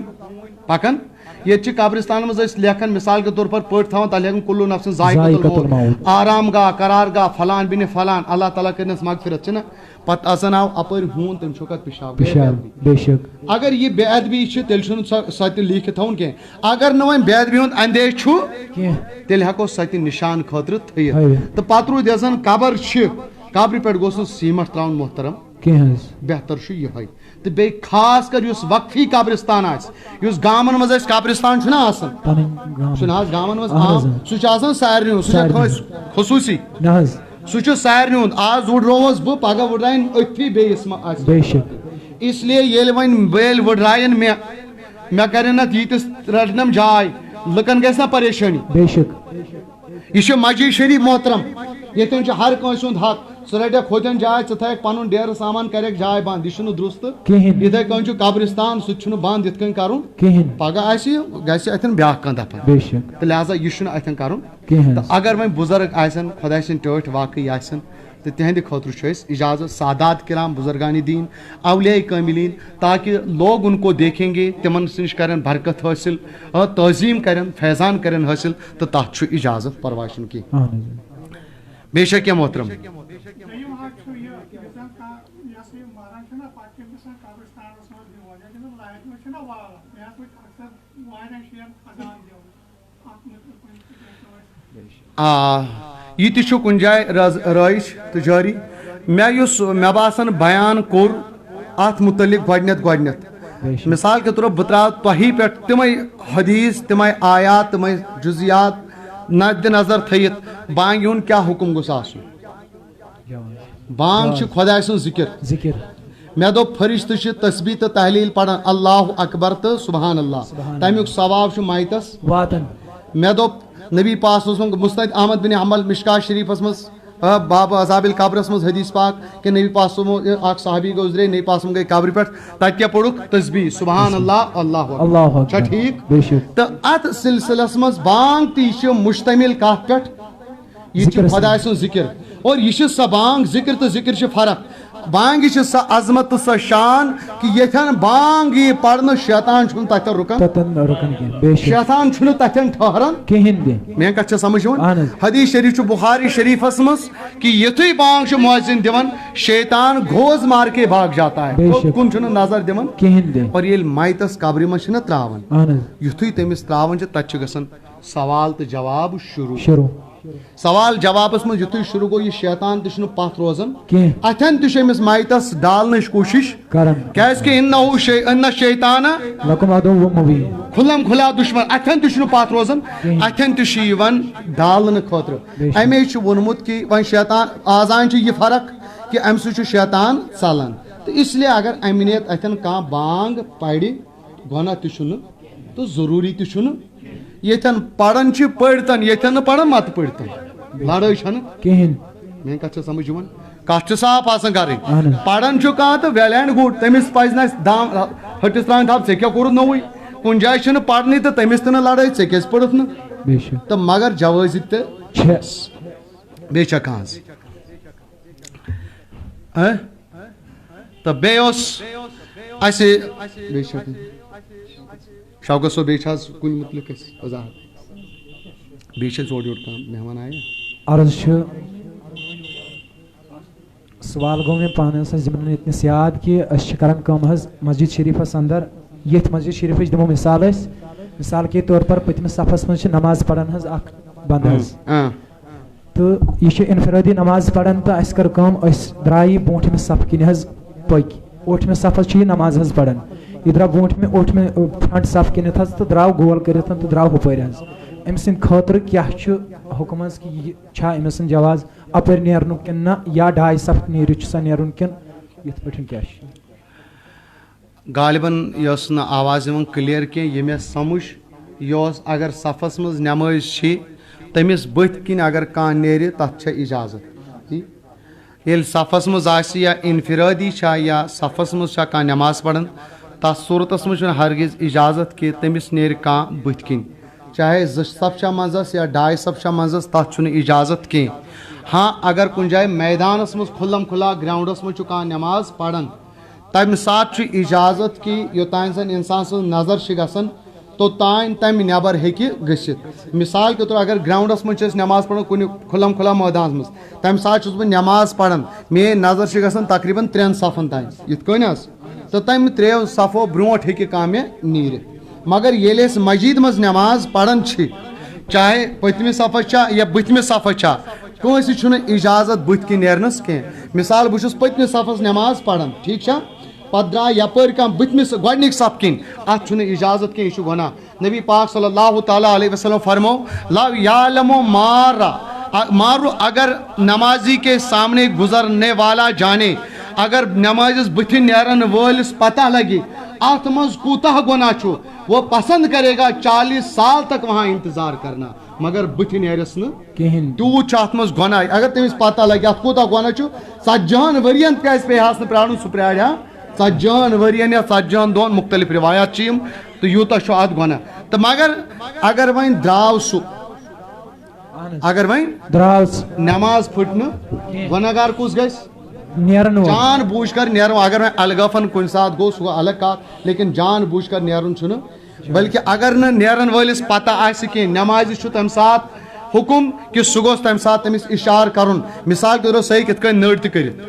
پکان ییٚتہِ چھِ قبرستانن منٛز أسۍ لیکھان مِثال کے طور پر پٔٹۍ تھاوان تتھ لیکھان کُلوٗ نفسن ذائقۃ الموت آرام گاہ قرار گاہ فلان بِنہِ فلان اللہ تعالیٰ کٔرنس مغفرت چھِنہ پتہٕ اژان آو اپٲرۍ ہوٗن تٔمۍ چھُکھ اتھ پِشاب اگر یہِ بے ادبی چھِ تیٚلہِ چھُنہٕ سۄ تہِ لیٖکھِتھ تھاوُن کینٛہہ اگر نہٕ وۄنۍ بے ادبی ہُنٛد اندیش چھُ تیٚلہِ ہٮ۪کو سۄ تہِ نِشان خٲطرٕ تھٲیِتھ تہٕ پتہٕ روٗد یۄس زن قبر چھِ قبرِ پٮ۪ٹھ گوٚژھ نہٕ سیٖمٹ ترٛاوُن محترم بہتر چھُ یِہوے تہٕ بیٚیہِ خاص کر یُس وقفی قبرستان آسہِ یُس گامن منٛز اَسہِ قبرستان چھُنہ آسان چھُنہ حظ گامن منٛز عام سُہ چھُ آسان سارنٕے ہُنٛد سُہ چھُ کٲنٛسہِ خصوٗصی سُہ چھُ سارنٕے ہُنٛد آز وٕڈرووُس بہٕ پگہہ وٕڈراین أتھی بیٚیِس ما آسہِ اس لیے یل ون بیل وڈرائن میں کرن ات یتس رٹنم جائے لکن گژھِ نا پریشانی بے شک یہ مسجد شریف محترم یتن ہر کنس ہند حق سہ رٹھ کھوتن جائے ثہ تھک پن ڈیر سامان کرک جائے بند یہ درست اتھے کن قبرستان سہ بند یت کن کرن پگہ گژھِ اتن بیاکھ کانٛہہ دفن بے شک تو لہذا یہ اتن کرن کہین اگر وۄنۍ بزرگ آسن خدا سٕنٛدۍ ٹٲٹھۍ واقعی آسن تو تہندِ خٲطرٕ چھُ اَسہِ اجازت سادات کرام بزرگان دین اولیاء کاملین تاکہ لوگ ان کو دیکھیں گے تمن نش کرن برکت حاصل تعظیم کرن فیضان کرن حاصل تو تتھ چھُ اجازت پرواے چھُنہٕ کینٛہہ بے شک کینٛہہ محترم یہ تہ کن جائے رائج تو جاری مے باسان بیان کور ات متعلق گۄڈنیٚتھ مثال کے طور بہ ترا تہی پہ تمے حدیث تمے آیات تمے جزیات مد نظر تھیت بانگ ہن کیا حکم گوس آسن بانگ چھ خدا سن ذکر مے دو فرشتہ چھ تسبیح تو تحلیل پڑھان اللہ اکبر تو سبحان اللہ تمیک ثواب چھ مائتس واتن مے دو نبی پاک مستد احمد بن حنبل مشکات شریفس مز باب عذاب القبرس مز حدیث پاک کہ نبی پاک اخ صحابی گزرے نبی پاک گئی قبر پہ تت کیا پوڑک تسبیح سبحان اللہ اللہ اچھا ٹھیک تو ات سلسلس مز بانگ تہ مشتمل کت پہ یہ خدا سن ذکر اور یہ سا بانگ ذکر تو ذکر چھ فرق بانگ سا عظمت تو سا شان کہ یتھن بانگ یہ پڑھنے شیطان چھن تتھ رکن شیطان چھن تتھن ٹھہران کہین دے میں کتھ سمجھ حدیث شریف بخاری شریفس مز کہ یتھے بانگ مؤذن دون شیطان گھوز مار کے بھاگ جاتا ہے کن چھن نظر دون کہین دے اور یل مائتس قبر من چھن تراون یتھے تمس تراون چھ تت چھ گژھن سوال تو جواب شروع سوال جوابس من یتھے شروع گو یہ شیطان تہ چھن پتھ روزان اتھن تہ امس مائتس ڈالنچ کوشش کران کیاز کہ ان شیطان لکم عدو مبین کھلم کھلا دشمن اتھن تہ چھن پتھ روزان اتھن تہ چھ یوان ڈالن خاطر امی چھ ونمت کہ وۄنۍ شیطان آزان چھ یہ فرق کہ ام سہ چھ شیطان ژلان تو اس لیے اگر امنیت اتھن کانٛہہ بانگ پڑِ گۄناہ تہ چھُنہٕ تو ضروری تہ چھُنہٕ یتن پڑھن چھ پڑتن یتن پڑھن مت پڑتن لڑائی چھن کہین میں کتھ سمجھ یوان کتھ صاف آسان کریں پڑھن چھ کانٛہہ تو ویل اینڈ گڈ تمس پز نا دام ہٹس تران تھپ ژے کیا کورُتھ نوٚوُے کُنہِ جایہِ چھنہٕ پڑھنٕے تو تمس تہ لڑائی ژے کیازِ پوٚرُتھ نہٕ تو مگر جوٲزی تہ چھس بیٚیہِ چھا کانٛہہ تو بیٚیہِ اوس اسہِ بیٚیہِ چھا شوکت صٲب بیٚیہِ چھا کُنہِ متعلق وضاحت بیٚیہِ چھا ژوٚر یوٚر کانٛہہ مہمان آیا عرض چھُ سوال گوٚو مےٚ پانس یِمن ییٚتنس یاد کہ أسۍ چھِ کران کٲم حظ مسجد شریفس اندر یتھ مسجد شریفٕچ دِمو مثال أسۍ مثال کے طور پر پٔتمِس صفس منٛز چھِ نماز پران حظ اکھ بنٛد حظ تہٕ یہِ چھِ انفرٲدی نماز پران تہٕ اسہِ کٔر کٲم أسۍ درٛایہِ برٛونٛٹھمہِ صفہٕ کِنۍ حظ پٔکۍ ٲٹھمہِ صفس چھِ یہِ نماز حظ پران یہ درٛاو ٲٹھمہِ فرنٹ صف کِنتھ حظ تہٕ درٛاو گول کٔرِتھ تہٕ درٛاو ہُپٲرۍ حظ أمۍ سٕنٛدِ خٲطرٕ کیاہ چھُ حُکم حظ کہ یہِ چھا أمۍ سُنٛد جواز اپٲرۍ نیرنُک کِنہٕ نہ یا ڈاے صف نیٖرِتھ چھُ سا نیرُن کِنہٕ یِتھ پٲٹھۍ کیاہ چھُ غالباً یۄس نہٕ آواز یِوان کلیر کینٛہہ یہِ مےٚ سمجھ یہِ اوس اگر صفس منٛز نٮ۪مٲزۍ چھِ تٔمِس بٔتھۍ کِنۍ اگر کانٛہہ نیرِ تتھ چھےٚ اجازت ییٚلہِ صفس منٛز آسہِ یا انفرٲدی چھا یا صفس منٛز چھا کانٛہہ نٮ۪ماز پران تتھ صوٗرتس منٛز چھُنہٕ ہرگز اجازت کہ تٔمِس نیرِ کانٛہہ بٔتھۍ کِنۍ چاہے زٕ صف چھا منٛزس یا ڈاے صف چھا منٛزس تتھ چھُنہٕ اجازت کینٛہہ ہاں اگر کُنہِ جایہِ میدانس منٛز کھُلم کھُلا گراونڈس منٛز چھُ کانٛہہ نٮ۪ماز پران تمہِ ساتہٕ چھُ اجازت کہ یوٚتانۍ زن انسان سٕنٛز نظر چھِ گژھان توٚتانۍ تمہِ نٮ۪بر ہیٚکہِ گٔژھِتھ مثال کے طور اگر گراونڈس منٛز چھِ أسۍ نٮ۪ماز پران کُنہِ کھُلم کھُلا مٲدانس منٛز تمہِ ساتہٕ چھُس بہٕ نٮ۪ماز پران میٲنۍ نظر چھِ گژھان تقریٖبن 3 صفن تانۍ یِتھ کٔنۍ حظ تو تمہِ 3 صفو برونٛٹھ ہیٚکہِ کانٛہہ مےٚ نیٖرِتھ مگر ییٚلہِ أسۍ مسجد منٛز نٮ۪ماز پران چھِ چاہے پٔتمہِ صفس چھا یا بٕتھمہِ صفس چھا کٲنٛسہِ چھُنہٕ اجازت بٕتھۍ کِنۍ نیرنس کینٛہہ مثال بہٕ چھُس پٔتمہِ صفس نٮ۪ماز پران ٹھیٖک چھا پتہٕ درٛاے یپٲرۍ کانٛہہ بٕتھمِس گۄڈنِکۍ صف کِنۍ اتھ چھُنہٕ اجازت کینٛہہ یہِ چھُ گۄناہ نبی پاک صلی اللہ تعالیٰ علیہ وسلم فرمو لو یعلمو مارو اگر نمازی کے سامنے گزرنے والا جانے اگر نمازس بتھ نیرن وٲلِس پتہ لگی ات مز کوتاہ گناہ چھُ وہ پسند کرے گا 40 سال تک وہاں انتظار کرنا مگر بتھ نیرس نا تیوت ات مز گناہ اگر تمس پتہ لگی ات کوتاہ گناہ چھُ 40 ورین کیاز پے ہس پرارن سہ پرار 40 ورین یا 40 دۄہن مختلف روایات چھ یم تو یوتاہ چھُ ات گناہ تو مگر اگر وۄنۍ درٛاو سُہ اگر وۄنۍ درٛاو نماز پھٹ نہٕ گۄناہگار کُس گژھِ نیرن وول جان بوجھ کر نیرو اگر وۄنۍ الگافن کُنہِ ساتہٕ گوٚو سُہ گوٚو الگ کتھ لیکن جان بوجھ کر نیرُن چھُنہٕ بلکہ اگر نہٕ نیرن وٲلِس پتہ آسہِ کینٛہہ نمازِ چھُ تمہِ ساتہٕ حکم کہ سُہ گوٚژھ تمہِ ساتہٕ تٔمِس اِشارٕ کرُن مثال کے طور سُہ ہیٚکہِ یِتھ کٔنۍ نٔر تہِ کٔرِتھ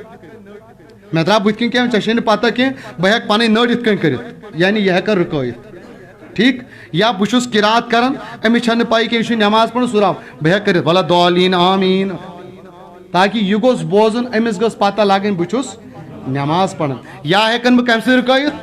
مےٚ درٛاو بٕتھِ کِنۍ کینٛہہ ژےٚ چھے نہٕ پتہ کینٛہہ بہٕ ہٮ۪کہٕ پنٕنۍ نٔر یِتھ کٔنۍ کٔرِتھ یعنی یہِ ہٮ۪کن رُکٲیِتھ ٹھیک یا بہٕ چھُس قرات کران أمِس چھنہٕ پاے کینٛہہ یہِ چھُ نماز پران سُہ درٛاو بہٕ ہٮ۪کہٕ کٔرِتھ ولا دالین آمیٖن تاکہ یہ گوٚژھ بوزُن أمِس گٔژھ پتہ لگٕنۍ بہٕ چھُس نماز پران یا ہٮ۪کن بہٕ کمہِ سۭتۍ رُکٲیِتھ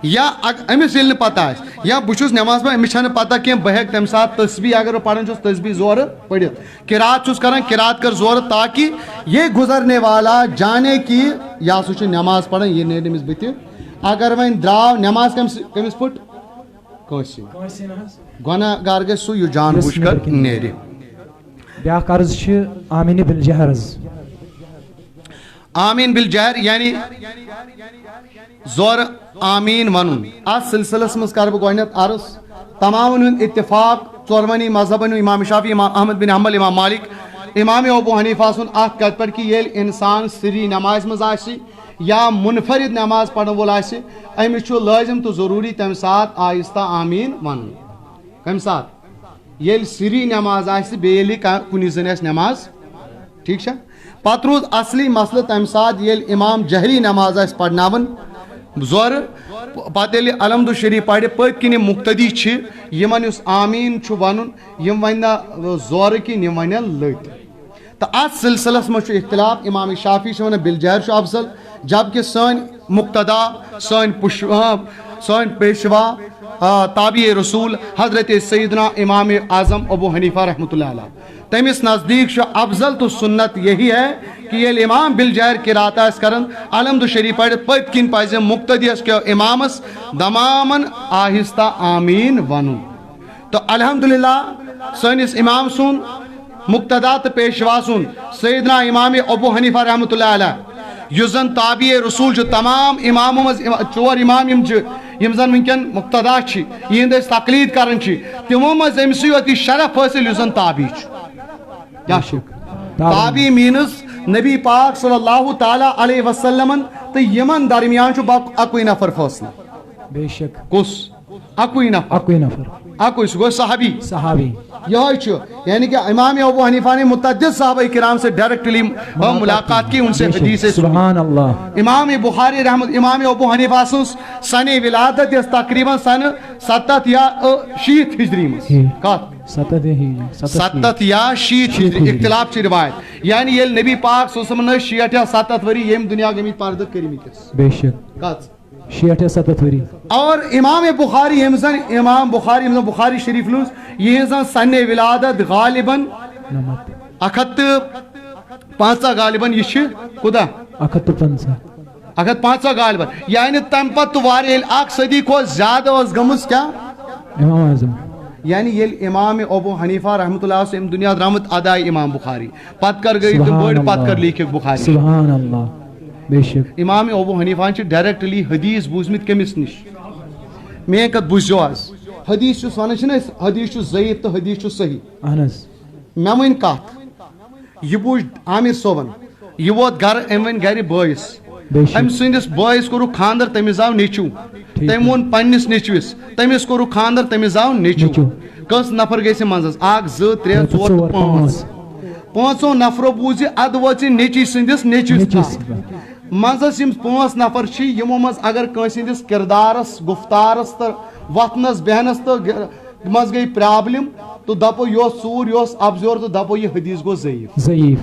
یا أمِس ییٚلہِ نہٕ پتہ آسہِ یا بہٕ چھُس نماز پران أمِس چھنہٕ پتہ کینٛہہ بہٕ ہٮ۪کہٕ تمہِ ساتہٕ تسبیح اگر بہٕ پران چھُس تسبیح زورٕ پٔرِتھ قرات چھُس کران قرات کر زورٕ تاکہ یہ گزرنے والا جانے کہ یہ ہسا چھُ نماز پران یہِ نیرِ أمِس بٕتھِ اگر وۄنۍ درٛاو نماز کٔمِس پھٕٹ کٲنٛسہِ گۄناہ گار گژھِ سُہ یُس جان بوجھ کر نیرِ بیاکھ عرض چھِ آمیٖنہِ بالجہر حظ آمیٖن بالجہر یعنی زور آمیٖن ونُن اتھ سلسلس منٛز کرٕ بہٕ گۄڈنٮ۪تھ عرض تمامن ہُنٛد اتفاق ژورؤنی مذہبن امام شافی امام احمد بن حنبل امام مالک امام ابو حنیفہ سُنٛد اکھ کتھ پٮ۪ٹھ کہ ییٚلہِ انسان سری نمازِ منٛز آسہِ یا منفرد نماز پرن وول آسہِ أمِس چھُ لٲزم تہٕ ضروٗری تمہِ ساتہٕ آہستہ آمیٖن ونُن کمہِ ساتہٕ ییٚلہِ سری نماز آسہِ بیٚیہِ ییٚلہِ کُنہِ زٔنۍ آسہِ نماز ٹھیک چھا پتہٕ روٗد اصلی مسلہٕ تمہِ ساتہٕ ییٚلہِ امام جہری نماز آسہِ پرناوان زورٕ پتہٕ ییٚلہِ الحمدُ شریٖف پرِ پٔتۍ کِنۍ یِم مُقتدی چھِ یِمن یُس آمیٖن چھُ ونُن یِم ونہِ نہٕ زورٕ کِنۍ یِم ونن لٔٹۍ تہٕ اتھ سلسلس منٛز چھُ اختلاف امام شافی چھُ ونان بالجہر چھُ افضل جبکہ سٲنۍ مقتدا سٲنۍ پیشوا تابع رسول حضرت سیدنا امام اعظم ابو حنیفہ رحمۃ اللہ علیہ تمس نزدیک چھُ افضل تو سنت یہی ہے کہ ییٚلہِ امام بالجہر قرات آسہِ کران الحمدُ شریٖف پرِتھ پٔتۍ کِنۍ پزِ مقتدیس کیٛاہ امامس دمامن آہستہ آمیٖن ونُن تہٕ الحمدللہ سٲنِس امام سُنٛد مقتدا تہٕ پیشوا سُنٛد سیدنا امام ابو حنیفہ رحمۃ اللہ علیہ یُس زن تابع رسول چھُ تمام امامو منٛز 4 امام یِم زن ونکٮ۪ن مقتدا چھِ یِہنٛد أسۍ تقلیٖد کران چھِ تِمو منٛز أمسٕے یوت یہِ شرف حٲصِل یُس زن تابع چھُ کیٛاہ چھُ تابع میٖنٕز نبی پاک صلی اللہ تعالیٰ علیہ وسلمن تہٕ یِمن درمیان چھُ اکُے نفر فٲصلہٕ بے شک کُس اکُے نفر اکُے سُہ گوٚو صحابی یہوے چھُ یعنی کہ امام ابو حنیفہ نے متعدد صحابہ کرام سے ڈائریکٹلی ملاقات کی ان سے حدیث سبحان اللہ امام بخاری رحمت امام ابو حنیفہ سٕنٛز سنِ ولادت یس تقریباً سنہ 70 یا 60 ہجری منٛز کتھ 70 یا 60 ہجری اختلاف چھِ روایت یعنی ییٚلہِ نبی پاک صلی اللہ علیہ وسلم 60 یا 70 ؤری ییٚمہِ دُنیا گٔمٕتۍ پردٕ کٔرمٕتِس بے شک کتھ 60 یا 70 ؤری اور امام بخاری امام بخاری بخاری شریف لوز یہ زن سنِ ولادت غالباً 105 غالباً یہ چھِ کوٗتاہ 105 غالباً یعنی تمہِ پتہٕ واریاہ ییٚلہِ اکھ صدی کھۄتہٕ زیادٕ ٲس گٔمٕژ کیٛاہ امام اعظم یعنی ییٚلہِ امام ابو حنیفہ رحمۃ اللہ اوس امہِ دُنیا درٛامُت اداے امام بخاری پتہٕ کر گٔے تِم بٔڑۍ پتہٕ کر لیکھِکھ بخاری سبحان اللہ بے شک امام ابو حنیفہ چھِ ڈائریکٹلی حدیث بوٗزمٕتۍ کٔمِس نِش میٲنۍ کتھ بوٗزِو آز حدیث چھُس ونان چھِنہ أسۍ حدیث چھُ ضعیف تہٕ حدیث چھُ صحیح اہن حظ مےٚ ؤنۍ کتھ یہِ بوٗزھ عامر صٲبن یہِ ووت گرٕ أمۍ ؤنۍ گرِ بٲیِس أمۍ سٕنٛدِس بٲیِس کوٚرُکھ خانٛدر تٔمِس زاو نیٚچوٗ تٔمۍ ووٚن پننِس نیٚچوِس تٔمِس کوٚرُکھ خانٛدر تٔمِس زاو نیٚچوٗ کٔژ نفر گٔژھۍ منٛزس 1 2 3 4 تہٕ 5 پانٛژو نفرو بوٗز یہِ ادٕ وٲژ یہِ نیٚچی سٕنٛدِس نیٚچوِس منٛزس یِم 5 نفر چھِ یِمو منٛز اگر کٲنٛسہِ ہٕنٛدِس کردارس گفتارس تہٕ وۄتھنس بیہنس تہٕ منٛز گٔے پرابلم تہٕ دپو یہِ اوس ژوٗر یہِ اوس ابزور تہٕ دپو یہِ حدیث گوٚو ضعیف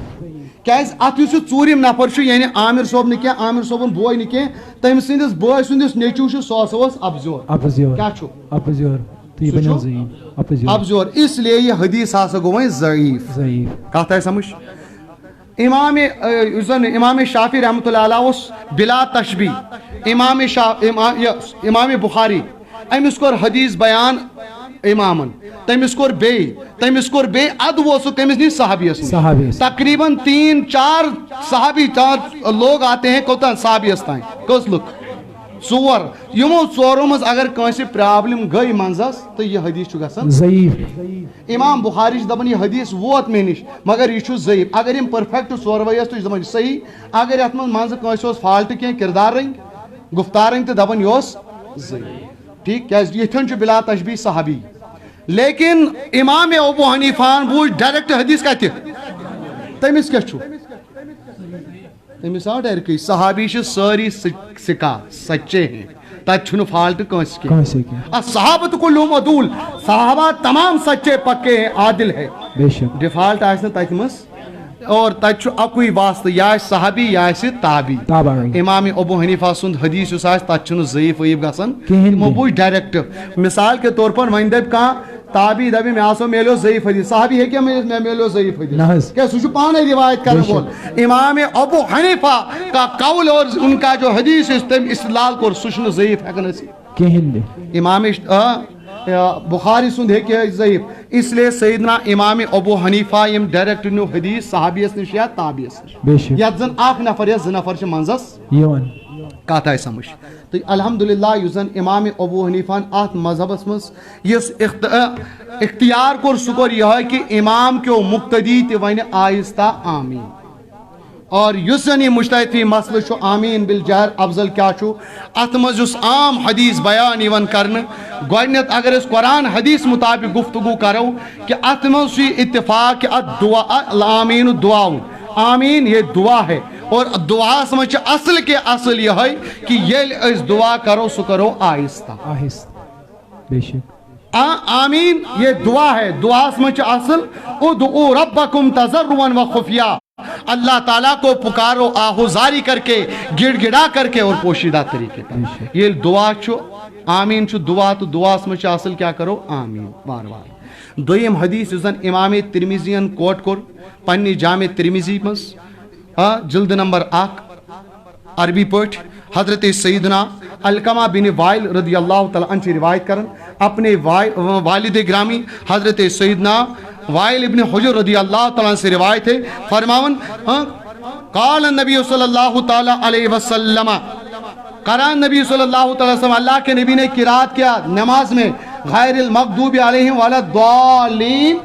کیازِ اتھ یُس یہِ ژوٗرِم نفر چھُ یعنی عامر صٲب نہٕ کینٛہہ عامر صٲبُن بوے نہٕ کینٛہہ تٔمۍ سٕنٛدِس بٲے سُنٛد یُس نیٚچوٗ چھُ سُہ ہسا اوس ابزور کیٛاہ چھُ ابزور اس لیے یہ حدیث ہسا گوٚو وۄنۍ ضعیف کتھ آیہِ سمجھ امام شافی رحمۃ اللہ علیہ اس بلا تشبیہ امام بخاری امس کور حدیث بیان امامن تمس کور بے اد وہ تمس نش صحابی تقریباً 3-4 صحابی لوگ آتے ہیں کوتان صحابیس تائیں کس لوگ ژور یمو ژورو مز اگر کانسی پرابلم گئی منزس تو یہ حدیث چھُ گژھان ضعیف امام بخاری دپان یہ حدیث ووت مے نش مگر یہ چھُ ضعیف اگر یم پرفیکٹ ژوروے تو دپان صحیح اگر یتھ منز کانسی اوس فالٹ کینٛہہ کردار رنگ گفتار رنگ تو دپان یہ اوس ضعیف ٹھیک کیاز یتھن چھُ بلا تشبیہ صحابی لیکن امام ابو حنیفان بوجھ ڈائریکٹ حدیث کتہ تمس کیا چھُ تمس آو ڈائریکٹ صحابی ساری سکا سچے ہیں تت چھُنہٕ فالٹ کانٛسہِ کینٛہہ صحابت کلہم عدول صحابہ تمام سچے پکے ہیں عادل ہے ڈیفالٹ آس نہٕ تتہِ منٛز اور تتہِ چھُ اکُے واسطہٕ یا آسہِ صحابی یا آسہِ تابی امام ابو حنیفہ سُنٛد حدیث یُس آسہِ تتھ چھُنہٕ ضعیف وعیف گژھان تِمو بوٗزھ ڈائریکٹ مثال کے طور پر وۄنۍ دپہِ کانٛہہ تابی دبی میں آسو میلو ضعیف حدیث صحابی ہے کیا میں میلو ضعیف حدیث کیا سوچو پانے روایت کرنے بول امام ابو حنیفہ کا قول اور ان کا جو حدیث استدلال کو سوچنا ضعیف ہے کہ امام بخاری سند ہے کہ ضعیف اس لیے سیدنا امام ابو حنیفہ یم ڈائریکٹ نو حدیث صحابیس نش یا تابعیس نش یت زن اخ نفر یا زٕ نفر چھ منزس کت آئی سمجھ تو الحمدللہ یس زن امام ابو حنیفان ات مذہبس مز یس اختیار کور سہ کور یہ کہ امام کیو مقتدی تہ ون آہستہ آمین اور یس زن یہ مجتہد فی مسئلہ چھو آمین بالجہر افضل کیا چھو ات مز یس عام حدیث بیان یوان کرنے گوڑنیت اگر اس قرآن حدیث مطابق گفتگو کرو کہ ات مز سی اتفاق کہ ات دعا آمین دعا آمین یہ دعا ہے اور دعا سمجھ اصل کے اصل یہ ہے کہ یہ اس دعا کرو سو کرو آہستہ بے شک آمین یہ دعا ہے دعا سمجھ اصل ادعو ربکم تضرعا و خفیہ اللہ تعالیٰ کو پکارو آہوزاری کر کے گڑ گڑا کر کے اور پوشیدہ طریقے پر یہ دعا چھو آمین چھو دعا تو دعا سمجھ اصل کیا کرو آمین بار بار دویم حدیث زن امام ترمذیین کوٹ کور پنی جامع ترمذی مز جلد نمبر 1 عربی پٹ حضرت سیدنا علقمہ بن وائل رضی اللہ تعالیٰ عنہ روایت کرن اپنے والد گرامی حضرت سیدنا وائل ابن حجر رضی اللہ تعالیٰ عنہ سے روایت ہے فرماون قال النبی صلی اللہ تعالیٰ علیہ وسلم قرآن نبی صلی اللہ تعالیٰ وسلم اللہ کے نبی نے قرات کیا نماز میں غیر المغضوب علیہم ولا الضالین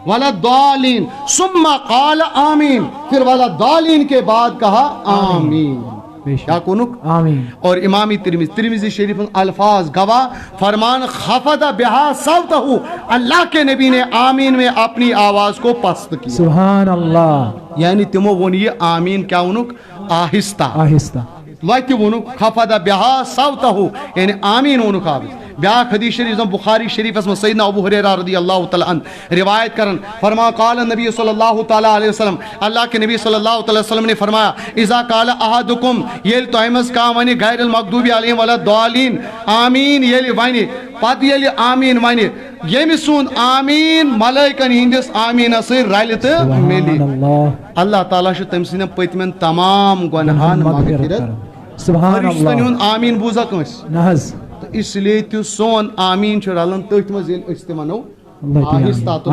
ولا الضالین ثم قال آمین پھر ولا الضالین کے بعد کہا آمین کیا کنک آمین اور امام ترمذی شریف الفاظ گواہ فرمان خفض بہا صوتہ اللہ کے نبی نے آمین میں اپنی آواز کو پست کیا سبحان اللہ یعنی تمو ون یہ آمین کیا ونک آہستہ آہستہ وقت ونک خفض بہا صوتہ یعنی آمین ونک آواز بیاک حدیث شریف بخاری شریف اسم سیدنا ابو ہریرہ رضی اللہ تعالی عنہ روایت کرن فرما قال نبی صلی اللہ تعالی علیہ وسلم اللہ کے نبی صلی اللہ تعالی وسلم نے فرمایا اذا قال احدکم یل تہمس کا ونی غیر المغضوب علیہم ولا الضالین آمین یل ونی پت یل آمین ونی یم سون آمین ملائکن ہندس آمین سر رلت ملی اللہ تعالی چھ تم سن پتمن تمام گناہان مغفرت سبحان اللہ آمین بوزا کنس نحس اس لیے تو سون آمین چھ رلن تھی مز ونو آہستہ تو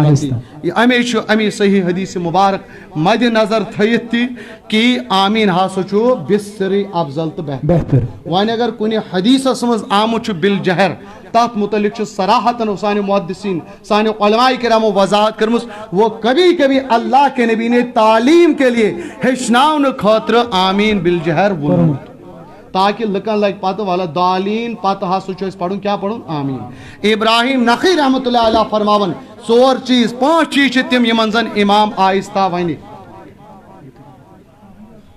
امی صحیح حدیث مبارک مد نظر تھیت تی کہ آمین ہسا چھو بسر افضل تو بہتر ون اگر کن حدیثس مز آمت بالجہر تات متعلق صراحتاً سان محدثین سان علماء کرامو وضاحت کرمس وہ کبھی کبھی اللہ کے نبی نے تعلیم کے لیے ہچناؤن خاطر آمین بالجہر ونمت تاکہ لکن لگ پتہ والا دالین پتہ ہسا چھو اس پڑھن کیا پڑھن آمین ابراہیم نقی رحمۃ اللہ علیہ فرماون 4 چیز 5 چیز تم یمن زن امام آہستہ ونی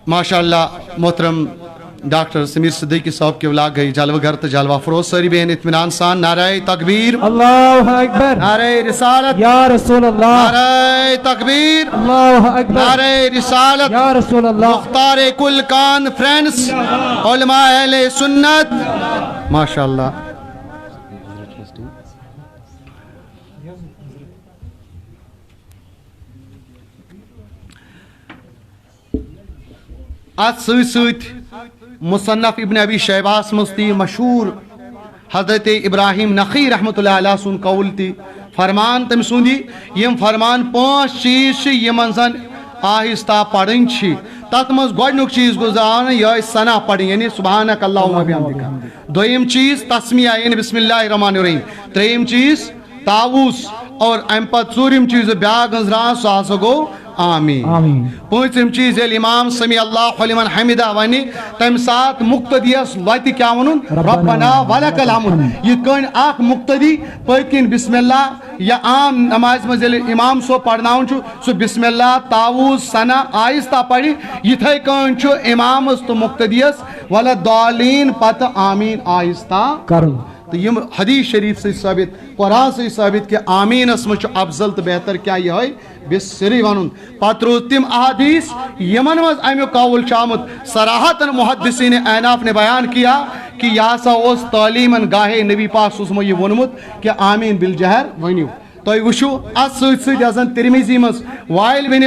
ماشاءاللہ محترم ڈاکٹر سمیر صدیقی صاحب کے ولاگ گئی جلوہ گر تو جلوہ فروز ساری بہن اطمینان سان نعرہ تکبیر اللہ اکبر نعرہ رسالت یا رسول اللہ نعرہ تکبیر اللہ اکبر نعرہ رسالت یا رسول اللہ مختار کل کانفرنس علماء اہل سنت ماشاءاللہ ات ست مصنف ابن ابی شیباس مستی مشہور حضرت ابراہیم نقی رحمۃ اللہ علیہ سن قول تی فرمان تم سندی یم فرمان 5 چیز یمن زن آہستہ پڑھن تت مز گۄڈنیُک چیز گزارن یہ ثنا پڑھیں یعنی سبحانک اللہم وبحمدک دویم چیز تسمیہ یعنی بسم اللہ الرحمن الرحیم تریم چیز تاووس اور ام پت ژوٗرِم چیز بیاکھ گنزران سُہ ہسا گوٚو آمین پوٗنٛژِم چیز ییٚلہِ امام سمی اللہ لمن حمدہ ونہِ تمہِ ساتہٕ مقتدیس لتہِ کیٛاہ ونُن ربنا ولک الحمد یِتھ کٔنۍ اکھ مقتدی پٔتۍ کِنۍ بسم اللہ یا عام نماز منٛز ییٚلہِ امام صٲب پرناوان چھُ سُہ بسم اللہ تاووس ثنا آہستہ پرِ یِتھے کٔنۍ چھُ امامس تہٕ مقتدیس ولدالین پتہٕ آمین آہستہ کرُن تو یم حدیث شریف سے ثابت قرآن سے ثابت کہ آمینس مجھ افضل تو بہتر کیا یہ ہے بسری ونن پتہ روز تم احادیث یمن مز امیک قول آمت صراحتاً محدثین اعناف نے بیان کیا کہ یہ ہسا اس تعلیمن گاہے نبی پاک صلی اللہ علیہ وسلم یہ ونمت کہ آمین بالجہر ونیو تُہۍ وٕچھِو اتھ سۭتۍ سۭتۍ یۄس زن ترمیزی منٛز وائل بن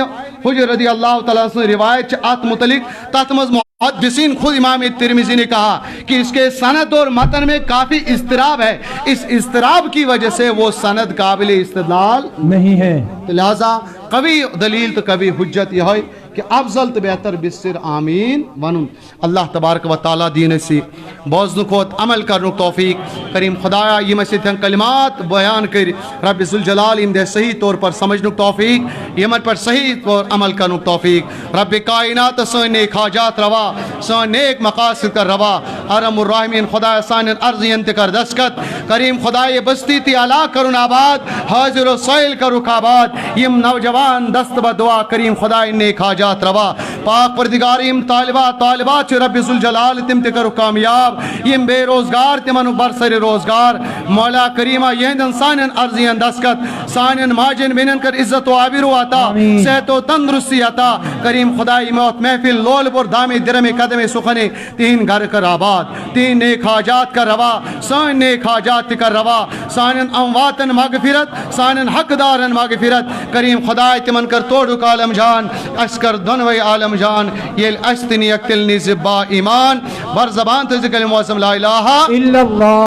حجر رضی اللہ تعالیٰ سٕنٛز روایت چھِ اتھ متعلق تتھ منٛز محدثین خود امام ترمذی نے کہا کہ اس کے سند اور متن میں کافی اضطراب ہے اس اضطراب کی وجہ سے وہ سند قابل استدلال نہیں ہے لہذا کبھی دلیل تو کبھی حجت یہ ہے کہ افضل تو بہتر بسر آمین ونن اللہ تبارک و تعالیٰ دین سی بوزن کھوت عمل کرن توفیق کریم خدایا یم ستن کلمات بیان کر رب ذوالجلال یم دے صحیح طور پر سمجھن توفیق یمن پر صحیح طور عمل کرن توفیق رب کائنات سن نیک حاجات روا سن نیک مقاصد کر روا ارحم الراحمین خدا سان عرض انت کر دستخط کریم خدا یہ بستی تی علا کرن آباد حاضر و سائل کرو آباد یم نوجوان دست بدعا کریم خدا نیک حاجات روا پاک پردگار یم طالبات رب ذوالجلال تم تے کرو کامیاب یم بے روزگار تمن برسر روزگار مولا کریمہ یہندن سانن عرضین دستخط سانن ماجن بینن کر عزت و عابر و عطا صحت و تندرستی عطا کریم خدای موت محفل لول پر دامے درم قدم سخنے تین گھر کر آباد تین نیک حاجات کر روا سان نیک حاجات کر روا سانن امواتن مغفرت سانن حقدارن مغفرت کریم خدای تمن کر توڑک عالم جان اسکر دنوی عالم جان یل استنی اکتلنی زبا ایمان بر زبان تذکر موسم لا الہ الا اللہ